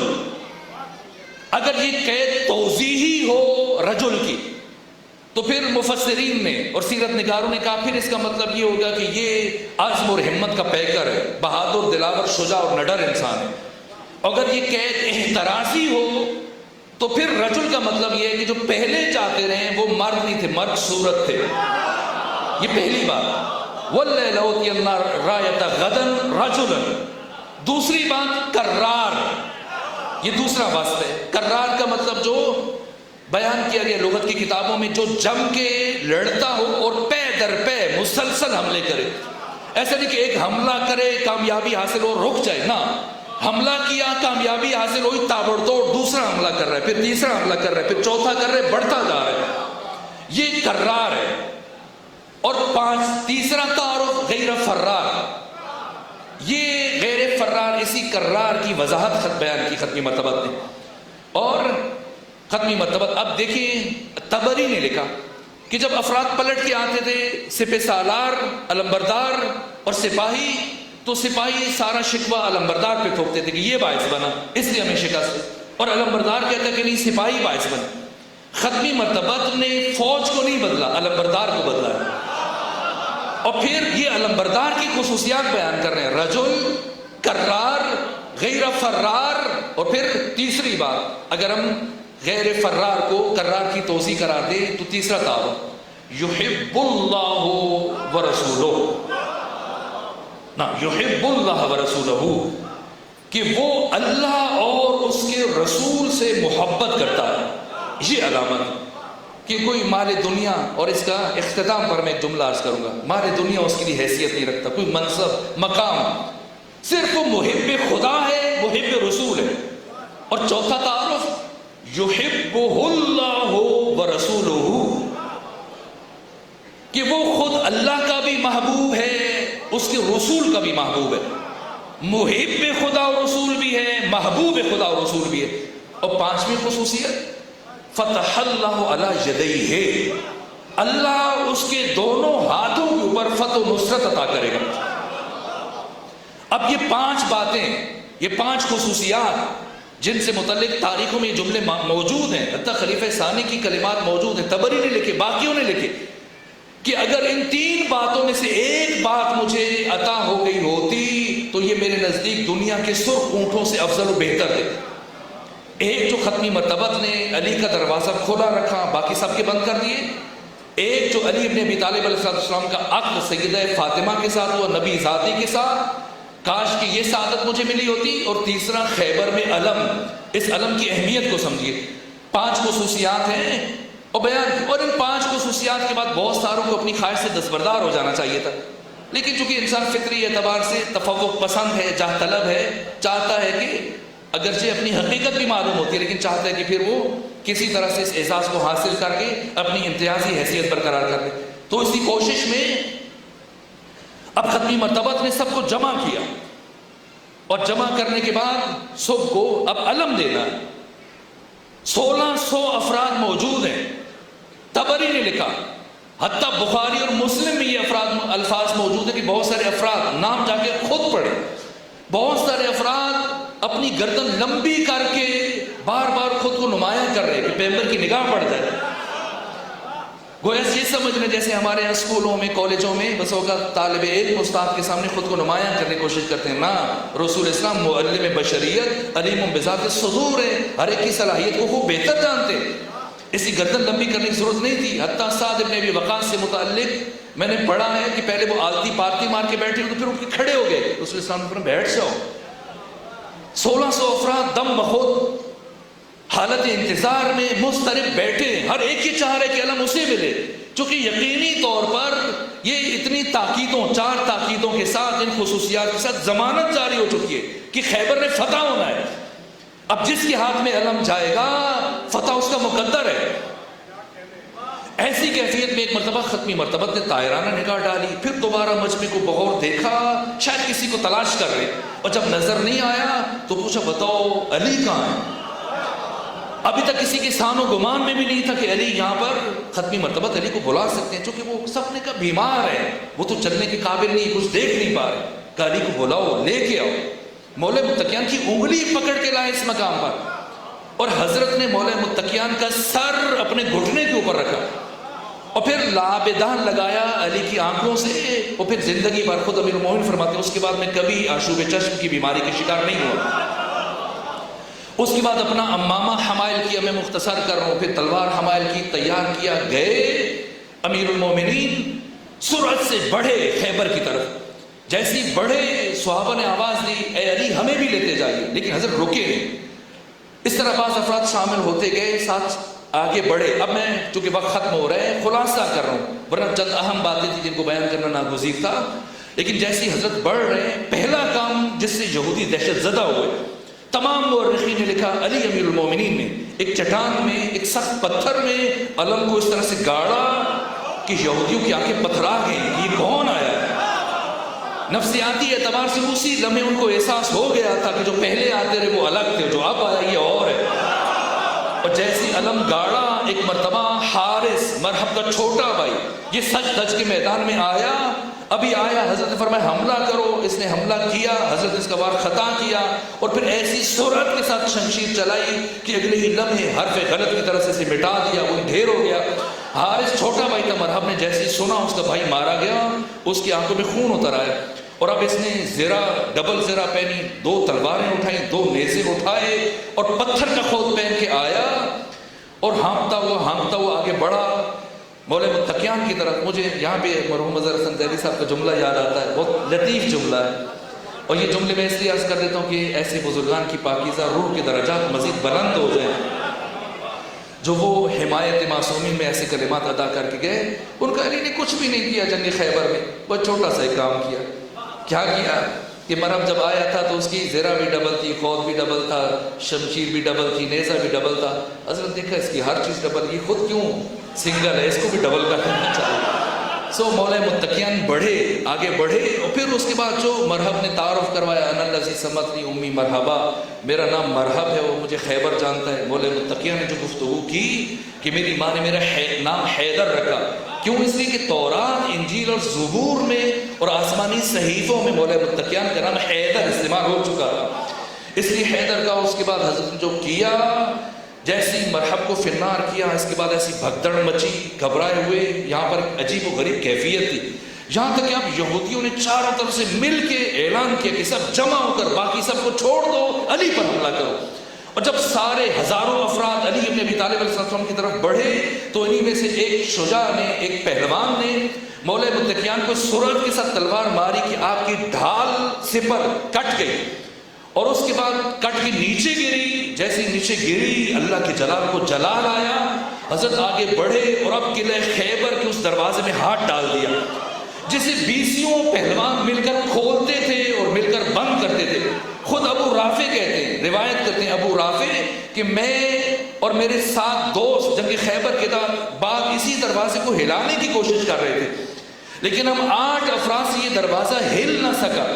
اگر یہ قید توضیحی ہو رجل کی تو پھر مفسرین نے اور سیرت نگاروں نے کہا پھر اس کا مطلب یہ ہوگا کہ یہ عزم اور ہمت کا پیکر ہے، بہادر، دلاور، شجاع اور نڈر انسان ہے. اگر یہ قید احترازی ہو تو پھر رجل کا مطلب یہ ہے کہ جو پہلے جاتے رہے وہ مرد نہیں تھے، مرد صورت تھے. یہ پہلی بات. وَاللَّهِ لَأُوتِيَنَّ الرَّايَةَ غَدًا رَجُلًا. دوسری بات کرار، یہ دوسرا وصف ہے. کرار کا مطلب جو بیان کیا گیا لغت کی کتابوں میں، جو جم کے لڑتا ہو اور پے در پے مسلسل حملے کرے. ایسا نہیں کہ ایک حملہ کرے کامیابی حاصل ہو رک جائے، نہ، حملہ کیا کامیابی حاصل ہوئی تابڑ توڑ دوسرا حملہ کر رہا ہے، پھر تیسرا حملہ کر رہا ہے، پھر چوتھا کر رہا ہے، بڑھتا جا رہا ہے. یہ کرار ہے. اور تیسرا تعارف غیر فرار. یہ غیر فرار اسی کرار کی وضاحت بیان کی ختمی مرتبت نے. اور ختمی مرتبت اب دیکھیں طبری نے لکھا کہ جب افراد پلٹ کے آتے تھے سپہ سالار، علمبردار اور سپاہی، تو سپاہی سارا شکوہ علمبردار پہ ٹھوکتے تھے کہ یہ باعث بنا اس لیے ہمیں شکست، اور علمبردار کہتا کہ نہیں سپاہی باعث بنا. ختمی مرتبت نے فوج کو نہیں بدلا، علمبردار کو بدلا ہے. اور پھر یہ علمبردار کی خصوصیات بیان کر رہے ہیں، رجل، کرار، غیر فرار. اور پھر تیسری بات، اگر ہم غیر فرار کو کرار کی توضیح قرار دیں تو تیسرا تعارف یحب اللہ ورسولہ. نا یحب اللہ ورسولہ، کہ وہ اللہ اور اس کے رسول سے محبت کرتا ہے. یہ علامت کہ کوئی مال دنیا، اور اس کا اختتام پر میں ایک جملہ عرض کروں گا، مال دنیا اس کے لیے حیثیت نہیں رکھتا، کوئی منصب مقام، صرف وہ محب خدا ہے، محب رسول ہے. اور چوتھا تعارف یحبہ اللہ ورسولہ، کہ وہ خود اللہ کا بھی محبوب ہے، اس کے رسول کا بھی محبوب ہے. محب خدا و رسول بھی ہے، محبوب خدا و رسول بھی ہے. اور 5ویں خصوصیت فتح اللہ علی یدیہ، اللہ اس کے دونوں ہاتھوں کے اوپر فتح و نصرت عطا کرے گا. اب یہ 5 باتیں، یہ 5 خصوصیات جن سے متعلق تاریخوں میں یہ جملے موجود ہیں، حتیٰ خلیفہ ثانی کی کلمات موجود ہیں، طبری نے لکھے، باقیوں نے لکھے، کہ اگر ان 3 باتوں میں سے ایک بات مجھے عطا ہو گئی ہوتی تو یہ میرے نزدیک دنیا کے سرخ اونٹوں سے افضل و بہتر ہے. ایک جو ختمی مرتبت نے علی کا دروازہ کھولا رکھا، باقی سب کے بند کر دیے. ایک جو علی ابن ابی طالب علیہ السلام کا عقد سیدہ فاطمہ کے ساتھ ہوا، نبی ذاتی کے ساتھ، کاش کہ یہ سعادت مجھے ملی ہوتی. اور تیسرا خیبر میں علم، اس علم کی اہمیت کو سمجھیے. 5 خصوصیات ہیں اور بیان، اور ان 5 خصوصیات کے بعد بہت ساروں کو اپنی خواہش سے دستبردار ہو جانا چاہیے تھا، لیکن چونکہ انسان فطری اعتبار سے تفوق پسند ہے، جاہ طلب ہے، چاہتا ہے کہ اگرچہ اپنی حقیقت بھی معلوم ہوتی ہے لیکن چاہتا ہے کہ پھر وہ کسی طرح سے اس احساس کو حاصل کر کے اپنی امتیازی حیثیت برقرار کر لے. تو اسی کوشش میں اب ختمی مرتبت نے سب کو جمع کیا، اور جمع کرنے کے بعد سب کو اب علم دینا ہے. 1600 افراد موجود ہیں. طبری نے لکھا، حتیٰ بخاری اور مسلم میں یہ الفاظ موجود ہیں کہ بہت سارے افراد، نام جا کے خود پڑھے، بہت سارے افراد اپنی گردن لمبی کر کے بار بار خود کو نمایاں کر رہے کہ پیغمبر کی نگاہ پڑ جائے. گویا یہ سمجھ لیں جیسے ہمارے یہاں اسکولوں میں، کالجوں میں بس اوقات طالب علم استاد کے سامنے خود کو نمایاں کرنے کی کوشش کرتے ہیں. نہ، رسول اسلام معلم بشریت، علیم بذات الصدور ہے، ہر ایک کی صلاحیت کو خوب بہتر جانتے ہیں. اسی گردن لمبی کرنے کی ضرورت نہیں تھی. حتیٰ سعد ابن ابی وقاص سے متعلق میں نے پڑھا ہے کہ پہلے وہ آلتی پارتی مار کے بیٹھے تو پھر اٹھ کے کھڑے ہو گئے. رسول اسلام نے فرمایا بیٹھ جاؤ. 1600 افراد دم بخود حالت انتظار میں مضطرب بیٹھے، ہر ایک ہی چاہ رہے کہ علم اسے ملے، چونکہ یقینی طور پر یہ اتنی تاکیدوں، 4 تاکیدوں کے ساتھ، ان خصوصیات کے ساتھ ضمانت جاری ہو چکی ہے کہ خیبر نے فتح ہونا ہے. اب جس کے ہاتھ میں علم جائے گا فتح اس کا مقدر ہے. ایسی کیفیت میں ایک مرتبہ ختمی مرتبت نے طائرانہ نگاہ ڈالی، پھر دوبارہ مجمع کو بغور دیکھا، شاید کسی کو تلاش کر رہے، اور جب نظر نہیں آیا تو پوچھا بتاؤ علی کہاں ہے؟ ابھی تک کسی کے سان و گمان میں بھی نہیں تھا کہ علی یہاں پر. ختمی مرتبت علی کو بلا سکتے ہیں چونکہ وہ سب نے کہا بیمار ہے، وہ تو چلنے کے قابل نہیں، کچھ دیکھ نہیں پا رہے. کہ علی کو بلاؤ، لے کے آؤ. مولا متقیان کی انگلی پکڑ کے لائے اس مقام پر، اور حضرت نے مولا متقیان کا سر اپنے گھٹنے کے اوپر رکھا اور پھر لابدان لگایا علی کی آنکھوں سے. اور پھر زندگی بھر، خود امیر المومنین فرماتے ہیں اس کے بعد میں کبھی آشوب چشم کی بیماری کے شکار نہیں ہوا. اس کے بعد اپنا امامہ حمائل کیا، میں مختصر کر رہا ہوں، پھر تلوار حمائل کی، تیار کیا، گئے. امیر المومنین سرعت سے بڑھے خیبر کی طرف. جیسی بڑھے صحابہ نے آواز دی اے علی ہمیں بھی لیتے جائیے، لیکن حضرت رکے نہیں. اس طرح بعض افراد شامل ہوتے گئے، ساتھ آگے بڑھے. اب میں چونکہ وقت ختم ہو رہا ہے خلاصہ کر رہا ہوں، ورنہ چند اہم باتیں تھیں جن کو بیان کرنا ناگزیر تھا. لیکن جیسی حضرت بڑھ رہے ہیں، پہلا کام جس سے یہودی دہشت زدہ ہوئے، تمام مورخین نے لکھا علی امیر المومنین نے ایک چٹان میں، ایک سخت پتھر میں علم کو اس طرح سے گاڑا کہ یہودیوں کی آنکھیں پتھرا گئیں. یہ کون آیا ہے؟ نفسیاتی اعتبار سے اسی لمحے ان کو احساس ہو گیا تھا کہ جو پہلے آتے رہے وہ الگ تھے، جو اب آیا یہ اور ہے. اور جیسی علم گاڑا، ایک مرتبہ حارث مرحب کا چھوٹا بھائی یہ سچ دج کے میدان میں آیا. ابھی آیا، حضرت نے فرمایا حملہ کرو. اس نے حملہ کیا، حضرت نے اس کا وار خطا کیا اور پھر ایسی سرعت کے ساتھ شمشیر چلائی کہ اگلے ہی لمحے حرف غلط کی طرح سے اسے مٹا دیا، وہ ڈھیر ہو گیا. حارث چھوٹا بھائی تھا، مرحب نے جیسے سنا اس کا بھائی مارا گیا، اس کی آنکھوں میں خون اتر آیا. اور اب اس نے زرہ، ڈبل زرہ پہنی، 2 تلواریں اٹھائیں، 2 نیزے اٹھائے اور پتھر کا خود پہن کے آیا اور ہانپتا ہوا آگے بڑھا مولا متقیان کی طرف. مجھے یہاں پہ مرحوم اظہر حسن ذیلی صاحب کا جملہ یاد آتا ہے، بہت لطیف جملہ ہے، اور یہ جملے میں اس لیے عرض کر دیتا ہوں کہ ایسے بزرگان کی پاکیزہ روح کے درجات مزید بلند ہو جائیں جو وہ حمایت معصومین میں ایسے کلمات ادا کر کے گئے. ان کا علی نے کچھ بھی نہیں کیا جنگ خیبر میں، بہت چھوٹا سا ایک کام کیا. کیا کیا کہ مرحب جب آیا تھا تو اس کی زرہ بھی ڈبل تھی، خود بھی ڈبل تھا، شمشیر بھی ڈبل تھی، نیزہ بھی ڈبل تھا. حضرت دیکھا اس کی ہر چیز ڈبل، یہ خود کیوں سنگل ہے، اس کو بھی ڈبل کر دینا چاہیے. سو مولا متقیان بڑھے، آگے بڑھے. اور پھر اس کے بعد جو مرحب نے تعارف کروایا، انا الذی سمتنی امی مرحبا، میرا نام مرحب ہے، وہ مجھے خیبر جانتا ہے. مولا متقیان نے جو گفتگو کی کہ میری ماں نے میرا نام حیدر رکھا. کیوں؟ اس لیے کہ تورات، انجیل اور زبور میں اور آسمانی صحیفوں میں مولا متقیان کا نام حیدر استعمال ہو چکا تھا، اس لیے حیدر کا. اس کے بعد حضرت نے جو کیا، جیسی مرحب کو فنار کیا، اس کے بعد ایسی بھگدڑ مچی، گھبرائے ہوئے. یہاں پر عجیب و غریب کیفیت تھی، یہاں تک کہ اب یہودیوں نے چاروں طرف سے مل کے اعلان کیا کہ سب جمع ہو کر باقی سب کو چھوڑ دو، علی پر حملہ کرو. اور جب سارے ہزاروں افراد علی ابن ابی طالب علیہ السلام کی طرف بڑھے تو انہی میں سے ایک شجاع نے، ایک پہلوان نے مولا متقیان کو سرعت کے ساتھ تلوار ماری کہ آپ کی ڈھال سپر کٹ گئی، اور اس کے بعد کٹ کے نیچے گری۔ جیسے نیچے گری اللہ کے جلال کو جلال آیا، حضرت آگے بڑھے اور اب قلعہ خیبر کے اس دروازے میں ہاتھ ڈال دیا جسے 20 پہلوان مل کر کھولتے تھے اور مل کر بند کرتے تھے۔ خود ابو رافع کہتے ہیں، روایت کرتے ہیں ابو رافع کہ میں اور میرے 7 دوست جنگ خیبر کے بعد اسی دروازے کو ہلانے کی کوشش کر رہے تھے، لیکن ہم 8 افراد سے یہ دروازہ ہل نہ سکا۔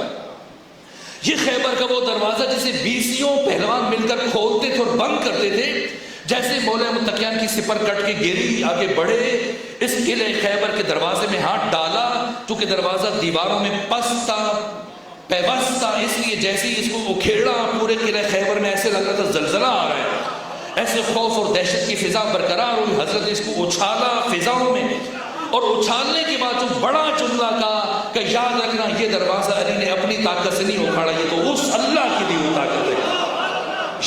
یہ خیبر کا وہ دروازہ جسے 20 پہلوان مل کر کھولتے تھے اور بند کرتے تھے، جیسے مولا متقیان کی سپر کٹ کے گری، آگے بڑھے، اس قلعہ خیبر کے دروازے میں ہاتھ ڈالا، چونکہ دروازہ دیواروں میں پست تھا، پیوست تھا، اس لیے جیسے ہی اس کو اکھیڑا پورے قلعہ خیبر میں ایسے لگ رہا تھا زلزلہ آ رہا ہے، ایسے خوف اور دہشت کی فضا برقرار ہوئی۔ حضرت نے اس کو اچھالا فضاؤں میں، اور اچھالنے کے بعد جو بڑا جملہ کہا کہ یاد رکھنا یہ دروازہ علی نے اپنی طاقت سے نہیں اکھاڑا، یہ تو اس اللہ کی دی ہوئی طاقت ہے،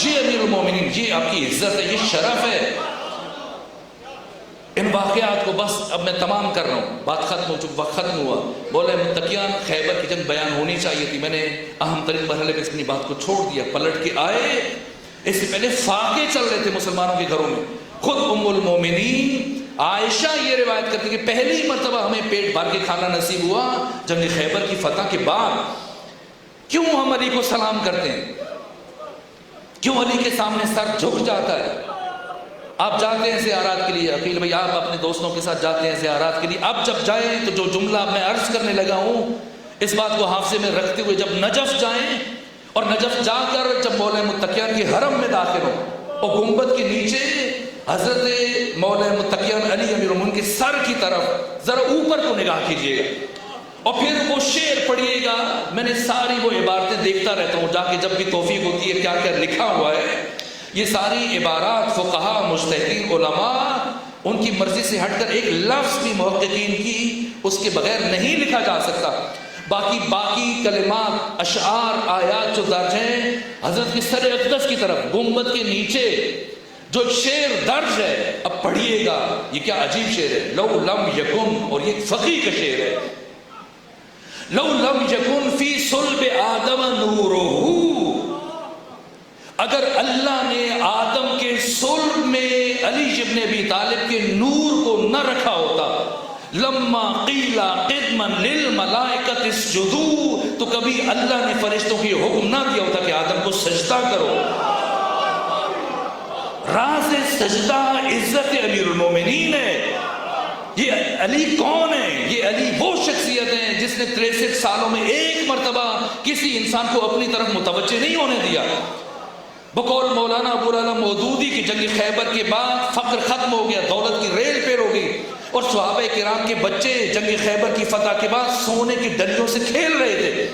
یہ امیر المومنین، یہ آپ کی عزت ہے، یہ شرف ہے۔ ان واقعات کو بس اب میں تمام کر رہا ہوں، بات ختم ہو چکی، وقت ختم ہوا۔ مولا متقیان خیبر کی جنگ بیان ہونی چاہیے تھی، میں نے اہم ترین مرحلے میں اپنی بات کو چھوڑ دیا، پلٹ کے آئے۔ اس سے پہلے فاقے چل رہے تھے مسلمانوں کے گھروں میں۔ خود ام المومنین عائشہ یہ روایت کرتی کہ پہلی مرتبہ ہمیں پیٹ بھر کے کھانا نصیب ہوا جنگ خیبر کی فتح کے بعد۔ کیوں ہم علی کو سلام کرتے ہیں؟ کیوں علی کے سامنے سر جھک جاتا ہے؟ آپ جاتے ہیں زیارات کے لیے، عقیل بھائی آپ اپنے دوستوں کے ساتھ جاتے ہیں زیارات کے لیے، اب جب جائیں تو جو جملہ میں عرض کرنے لگا ہوں اس بات کو حافظے میں رکھتے ہوئے جب نجف جائیں اور نجف جا کر جب مولا متقیان کے حرم میں داخل ہوں اور گنبد کے نیچے حضرت مولا متقیان علی امیر المومنین کے سر کی طرف ذرا اوپر کو نگاہ کیجئے گا اور پھر وہ شعر پڑھیے گا۔ میں نے ساری وہ عبارتیں دیکھتا رہتا ہوں جا کے جب بھی توفیق ہوتی ہے، کیا کیا لکھا ہوا ہے۔ یہ ساری عبارات فقہا، مجتہدین، علماء ان کی مرضی سے ہٹ کر ایک لفظ بھی محققین کی اس کے بغیر نہیں لکھا جا سکتا۔ باقی کلمات، اشعار، آیات جو درج ہیں حضرت کی سر اقدس کی طرف گنبد کے نیچے جو شعر درج ہے، اب پڑھیے گا، یہ کیا عجیب شعر ہے۔ لو لم یکن، اور یہ فقی کا شعر ہے، لو لم یکن فی صلب آدم نورہ، اگر اللہ نے آدم کے صلب میں علی ابن ابی طالب کے نور کو نہ رکھا ہوتا، لما قیل قدما للملائکۃ اسجدوا، تو کبھی اللہ نے فرشتوں کی حکم نہ دیا ہوتا کہ آدم کو سجدہ کرو۔ راز سجدہ عزت امیر المومنین ہے۔ یہ علی کون ہے؟ یہ علی وہ شخصیت ہے جس نے 63 سالوں میں ایک مرتبہ کسی انسان کو اپنی طرف متوجہ نہیں ہونے دیا۔ بقول مولانا ابو العلا مودودی کی جنگ خیبر کے بعد فقر ختم ہو گیا، دولت کی ریل پیر ہو گئی، اور صحابہ کرام کے بچے جنگ خیبر کی فتح کے بعد سونے کی ڈلیوں سے کھیل رہے تھے،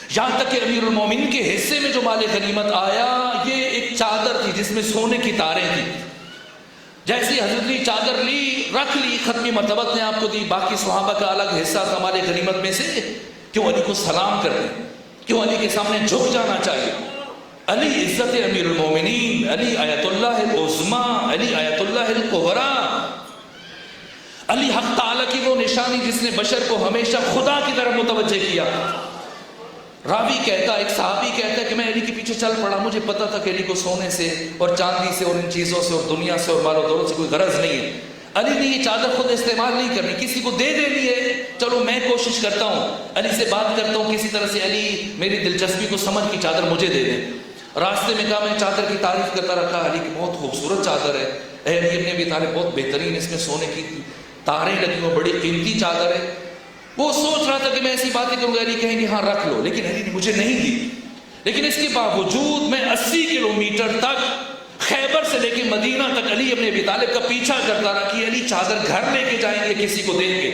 یہاں تک کہ امیر المومنین کے حصے میں جو مال غنیمت آیا یہ ایک چادر تھی جس میں سونے کی تاریں تھیں۔ جیسی حضرت نے چادر لی، رکھ لی، ختمی مرتبت نے آپ کو دی، باقی صحابہ کا الگ حصہ تھا مال غنیمت میں سے۔ کیوں علی کو سلام کرتے؟ کیوں علی کے سامنے جھک جانا چاہیے؟ علی عزت امیر المومنین، علی آیت اللہ العظمی، علی آیت اللہ الکبریٰ، علی حق تعالیٰ کی وہ نشانی جس نے بشر کو ہمیشہ خدا کی طرف متوجہ کیا۔ راوی کہتا، ایک صحابی کہتا ہے کہ میں علی کے پیچھے چل پڑا، مجھے پتا تھا کہ علی کو سونے سے اور چاندی سے اور ان چیزوں سے اور دنیا سے اور مال و دولت سے کوئی غرض نہیں ہے۔ علی نے یہ چادر خود استعمال نہیں کرنی، کسی کو دے دینی ہے، چلو میں کوشش کرتا ہوں، علی سے بات کرتا ہوں کسی طرح سے علی میری دلچسپی کو سمجھ کی چادر مجھے دے دیں۔ راستے میں کہا، میں چادر کی تعریف کرتا رکھا، علی کی بہت خوبصورت چادر ہے، اے علی ابن ابی طالب بہت بہترین، اس میں سونے کی تاریں لگی ہوئی، بڑی قیمتی چادر ہے۔ وہ سوچ رہا تھا کہ میں ایسی باتیں کروں گا، علی کہیں گے ہاں رکھ لو، لیکن علی نے مجھے نہیں دی۔ لیکن اس کے باوجود میں 80 کلومیٹر تک خیبر سے لے کے مدینہ تک علی ابن ابی طالب کا پیچھا کرتا رہا کہ علی چادر گھر لے کے جائیں گے کسی کو دیں گے۔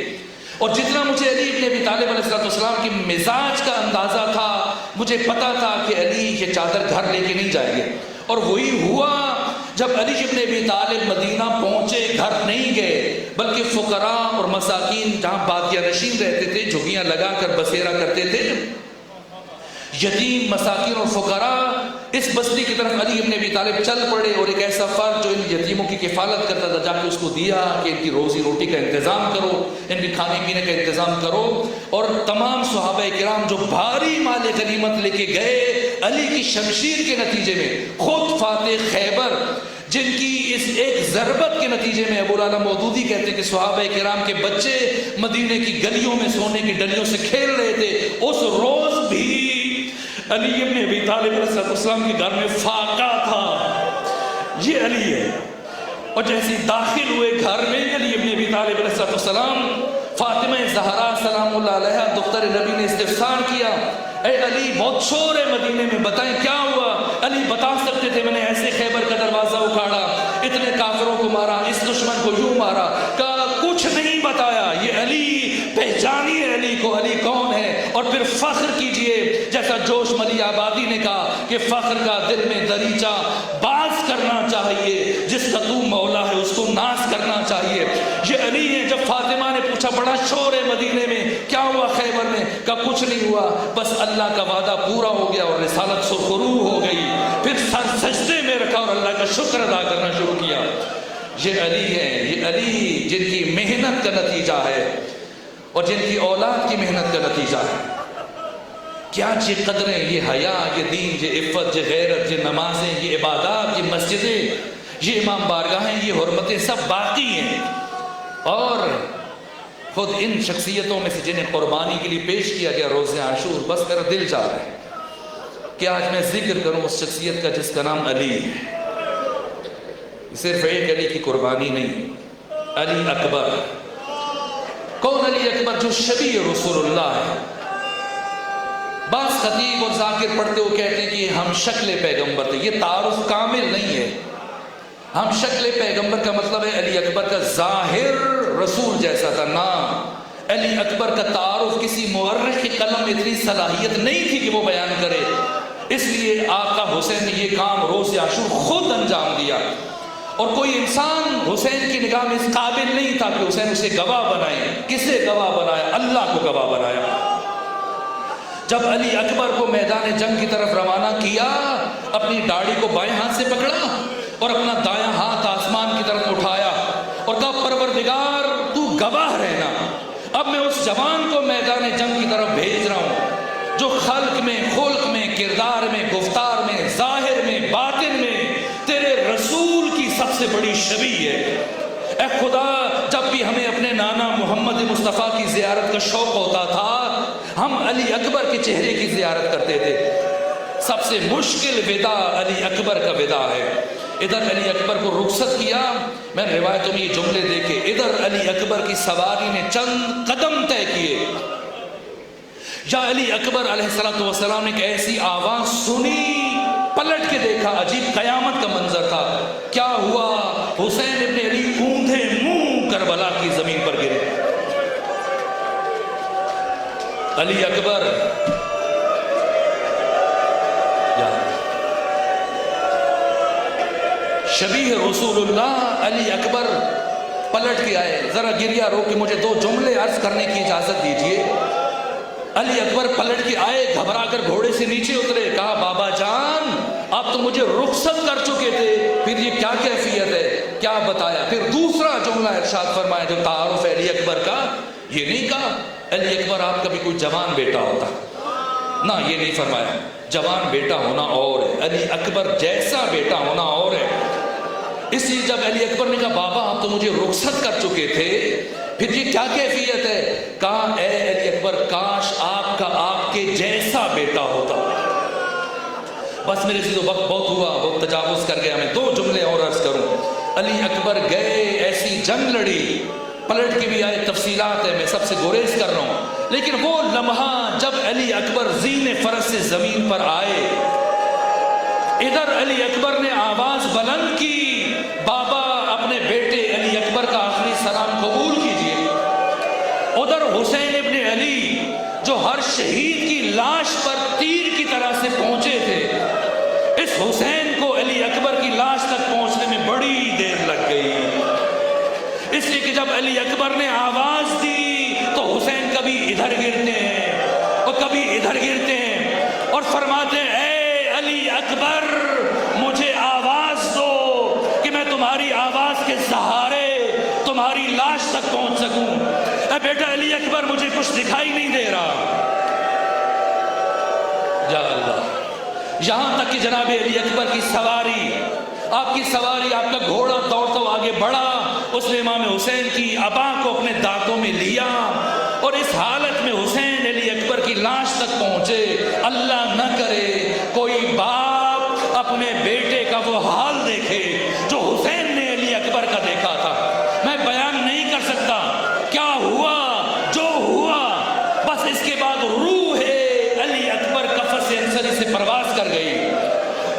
اور جتنا مجھے علی ابن ابی طالب علیہ السلام کے مزاج کا اندازہ تھا، مجھے پتا تھا کہ علی یہ چادر گھر لے کے نہیں جائیں گے۔ اور وہی ہوا، جب علی ابن ابی طالب مدینہ پہنچے گھر نہیں گئے، بلکہ فقراء اور مساکین جہاں بادیہ نشین رہتے تھے جھگیاں لگا کر بسیرا کرتے تھے، یتیم مساکین اور فقراء اس بستی کی طرف علی ابن ابی طالب چل پڑے اور ایک ایسا فرد جو ان یتیموں کی کفالت کرتا تھا جا کے اس کو دیا کہ ان کی روزی روٹی کا انتظام کرو، ان کے کھانے پینے کا انتظام کرو. اور تمام صحابہ کرام جو بھاری مال غنیمت لے کے گئے علی کی شمشیر کے نتیجے میں، خود فاتح خیبر جن کی اس ایک ضربت کے نتیجے میں ابو العلا مودودی کہتے ہیں کہ صحابہ کرام کے بچے مدینے کی گلیوں میں سونے کی ڈلیوں سے کھیل رہے تھے، اس روز بھی علی ابن ابی طالب علیہ السلام کے گھر میں فاقہ تھا. یہ علی ہے. اور جیسے داخل ہوئے گھر میں علی ابن ابی طالب علیہ السلام، فاطمہ زہرا سلام اللہ علیہا دختر نبی نے استفسار کیا، اے علی بہت شور ہے مدینے میں، بتائیں کیا ہوا؟ علی بتا سکتے تھے میں نے ایسے خیبر کا دروازہ اکھاڑا، اتنے کافروں کو مارا، اس دشمن کو یوں مارا. کہا کچھ نہیں بتایا. یہ علی پہچانیے علی کو، علی کون ہے، اور پھر فخر کیجئے جیسا جوش ملی آبادی نے کہا کہ فخر کا دل میں دریچہ باز کرنا چاہیے، جس کا تو مولا ہے اس کو ناز کرنا چاہیے. یہ علی ہے. جب فاطمہ نے پوچھا بڑا شور ہے مدینے میں، کیا ہوا خیبر میں؟ کہا کچھ نہیں ہوا، بس اللہ کا وعدہ پورا ہو گیا اور رسالت سرخرو ہو گئی. پھر سر سجدے میں رکھا اور اللہ کا شکر ادا کرنا شروع کیا. یہ علی ہے. یہ علی جن کی محنت کا نتیجہ ہے اور جن کی اولاد کی محنت کا نتیجہ ہے. کیا یہ قدریں، یہ حیا، یہ دین، یہ عفت، یہ غیرت، یہ نمازیں، یہ عبادات، یہ مسجدیں، یہ امام بارگاہیں، یہ حرمتیں سب باقی ہیں. اور خود ان شخصیتوں میں سے جنہیں قربانی کے لیے پیش کیا گیا روز عاشور، بس میرا دل چاہ رہا ہے کہ آج میں ذکر کروں اس شخصیت کا جس کا نام علی ہے. صرف ایک علی کی قربانی نہیں، علی اکبر. کون علی اکبر؟ جو شبیہ رسول اللہ ہے. بعض خطیب اور ذاکر پڑھتے ہوئے کہتے ہیں کہ ہم شکل پیغمبر تھے. یہ تعارف کامل نہیں ہے. ہم شکل پیغمبر کا مطلب ہے علی اکبر کا ظاہر رسول جیسا تھا. نام علی اکبر کا تعارف کسی مورخ کی قلم میں اتنی صلاحیت نہیں تھی کہ وہ بیان کرے. اس لیے آقا حسین نے یہ کام روز عاشور خود انجام دیا. اور کوئی انسان حسین کی نگاہ میں اس قابل نہیں تھا کہ حسین اسے گواہ بنائے. کسے گواہ بنایا؟ اللہ کو گواہ بنایا. جب علی اکبر کو میدان جنگ کی طرف روانہ کیا، اپنی داڑھی کو بائیں ہاتھ سے پکڑا اور اپنا دایاں ہاتھ آسمان کی طرف اٹھایا اور کہا پروردگار تو گواہ رہنا، اب میں اس جوان کو میدان جنگ کی طرف بھیج رہا ہوں جو خلق میں، خلق میں، کردار میں، گفتار میں، ظاہر میں، باطن میں تیرے رسول کی سب سے بڑی شبیہ ہے. اے خدا، جب بھی ہمیں اپنے نانا محمد مصطفیٰ کی زیارت کا شوق ہوتا تھا، ہم علی اکبر کے چہرے کی زیارت کرتے تھے. سب سے مشکل ودا علی اکبر کا ودا ہے. ادھر علی اکبر کو رخصت کیا. میں نے روایتوں میں یہ جملے دیکھے، ادھر علی اکبر کی سواری نے چند قدم طے کیے. یا علی اکبر علیہ السلام نے ایک ایسی آواز سنی، پلٹ کے دیکھا، عجیب قیامت کا منظر تھا. کیا ہوا؟ حسین ابن علی اوندھے منہ کربلا کی زمین پر گرے. علی اکبر شبیہ رسول اللہ. علی اکبر پلٹ کے آئے. ذرا گریہ رو کے مجھے 2 جملے عرض کرنے کی اجازت دیجیے. علی اکبر پلٹ کے آئے، گھبرا کر گھوڑے سے نیچے اترے. کہا بابا جان آپ تو مجھے رخصت کر چکے تھے، پھر یہ کیا کیفیت ہے؟ کیا بتایا؟ پھر دوسرا جملہ ارشاد فرمایا جو تعارف علی اکبر کا. یہ نہیں کہا علی اکبر آپ کا بھی کوئی جوان بیٹا ہوتا، نہ یہ نہیں فرمایا. جوان بیٹا ہونا اور ہے، علی اکبر جیسا بیٹا ہونا اور ہے. اس لیے جب علی اکبر نے کہا بابا آپ تو مجھے رخصت کر چکے تھے، پھر یہ کیا کیفیت ہے؟ کہا اے علی اکبر کاش آپ کا آپ کے جیسا بیٹا ہوتا. بس میرے سے تو وقت بہت ہوا، وقت تجاوز کر گیا. میں 2 جملے اور عرض کروں. علی اکبر گئے، ایسی جنگ لڑی، پلٹ کے بھی آئے. تفصیلات ہے، میں سب سے گریز کر رہا ہوں. لیکن وہ لمحہ جب علی اکبر زین فرس سے زمین پر آئے، ادھر علی اکبر نے آواز بلند کی، بابا اپنے بیٹے علی اکبر کا آخری سلام قبول کیجیے. ادھر حسین ابن علی جو ہر شہید کی لاش پر تیر کی طرح سے پہنچے تھے، اس حسین کو علی اکبر کی لاش تک پہنچنے میں بڑی دیر لگ گئی. اس لیے کہ جب علی اکبر نے آواز دی تو حسین کبھی ادھر گرتے ہیں اور کبھی ادھر گرتے ہیں اور فرماتے ہیں اے علی اکبر مجھے آواز دو کہ میں تمہاری آواز کے سہارے تمہاری لاش تک پہنچ سکوں۔ اے بیٹا علی اکبر مجھے کچھ دکھائی نہیں دے رہا۔ یا اللہ، یہاں تک کہ جناب علی اکبر کی سواری، آپ کی سواری، آپ کا گھوڑا دوڑتا ہوا آگے بڑھا، اس نے امام حسین کی ابا کو اپنے دانتوں میں لیا اور اس حالت میں حسین علی اکبر کی لاش تک پہنچے۔ اللہ نہ کرے کوئی باپ اپنے بیٹے کا وہ حال دیکھے جو حسین نے علی اکبر کا دیکھا تھا۔ میں بیان نہیں کر سکتا کیا ہوا، جو ہوا بس اس کے بعد روح علی اکبر قفس انصری سے پرواز کر گئی،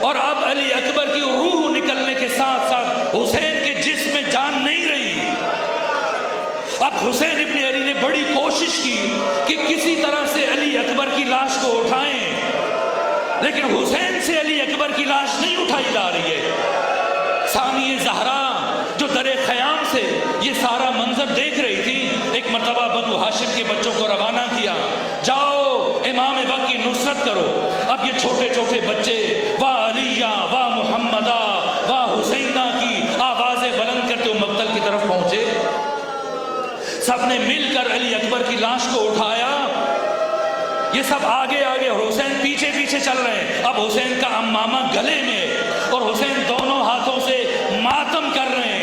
اور اب علی اکبر کی روح نکلنے کے ساتھ ساتھ حسین کے جسم میں جان نہیں رہی۔ اب حسین ابن علی نے بڑی کوشش کی کہ کسی طرح سے علی اکبر کی لاش کو اٹھائیں، لیکن حسین سے علی اکبر کی لاش نہیں اٹھائی جا رہی ہے۔ ثانیہ زہرا جو در خیام سے یہ سارا منظر دیکھ رہی تھی، ایک مرتبہ بنو ہاشم کے بچوں کو روانہ کیا، جاؤ امام وقت کی نصرت کرو۔ اب یہ چھوٹے چھوٹے بچے واہ علیہ واہ محمدہ واہ حسینہ کی آوازیں بلند کرتے ہوئے مقتل کی طرف پہنچے۔ سب نے مل کر علی اکبر کی لاش کو اٹھایا، یہ سب آگے آگے اور حسین پیچھے پیچھے چل رہے ہیں۔ اب حسین کا امامہ گلے میں اور حسین دونوں ہاتھوں سے ماتم کر رہے ہیں۔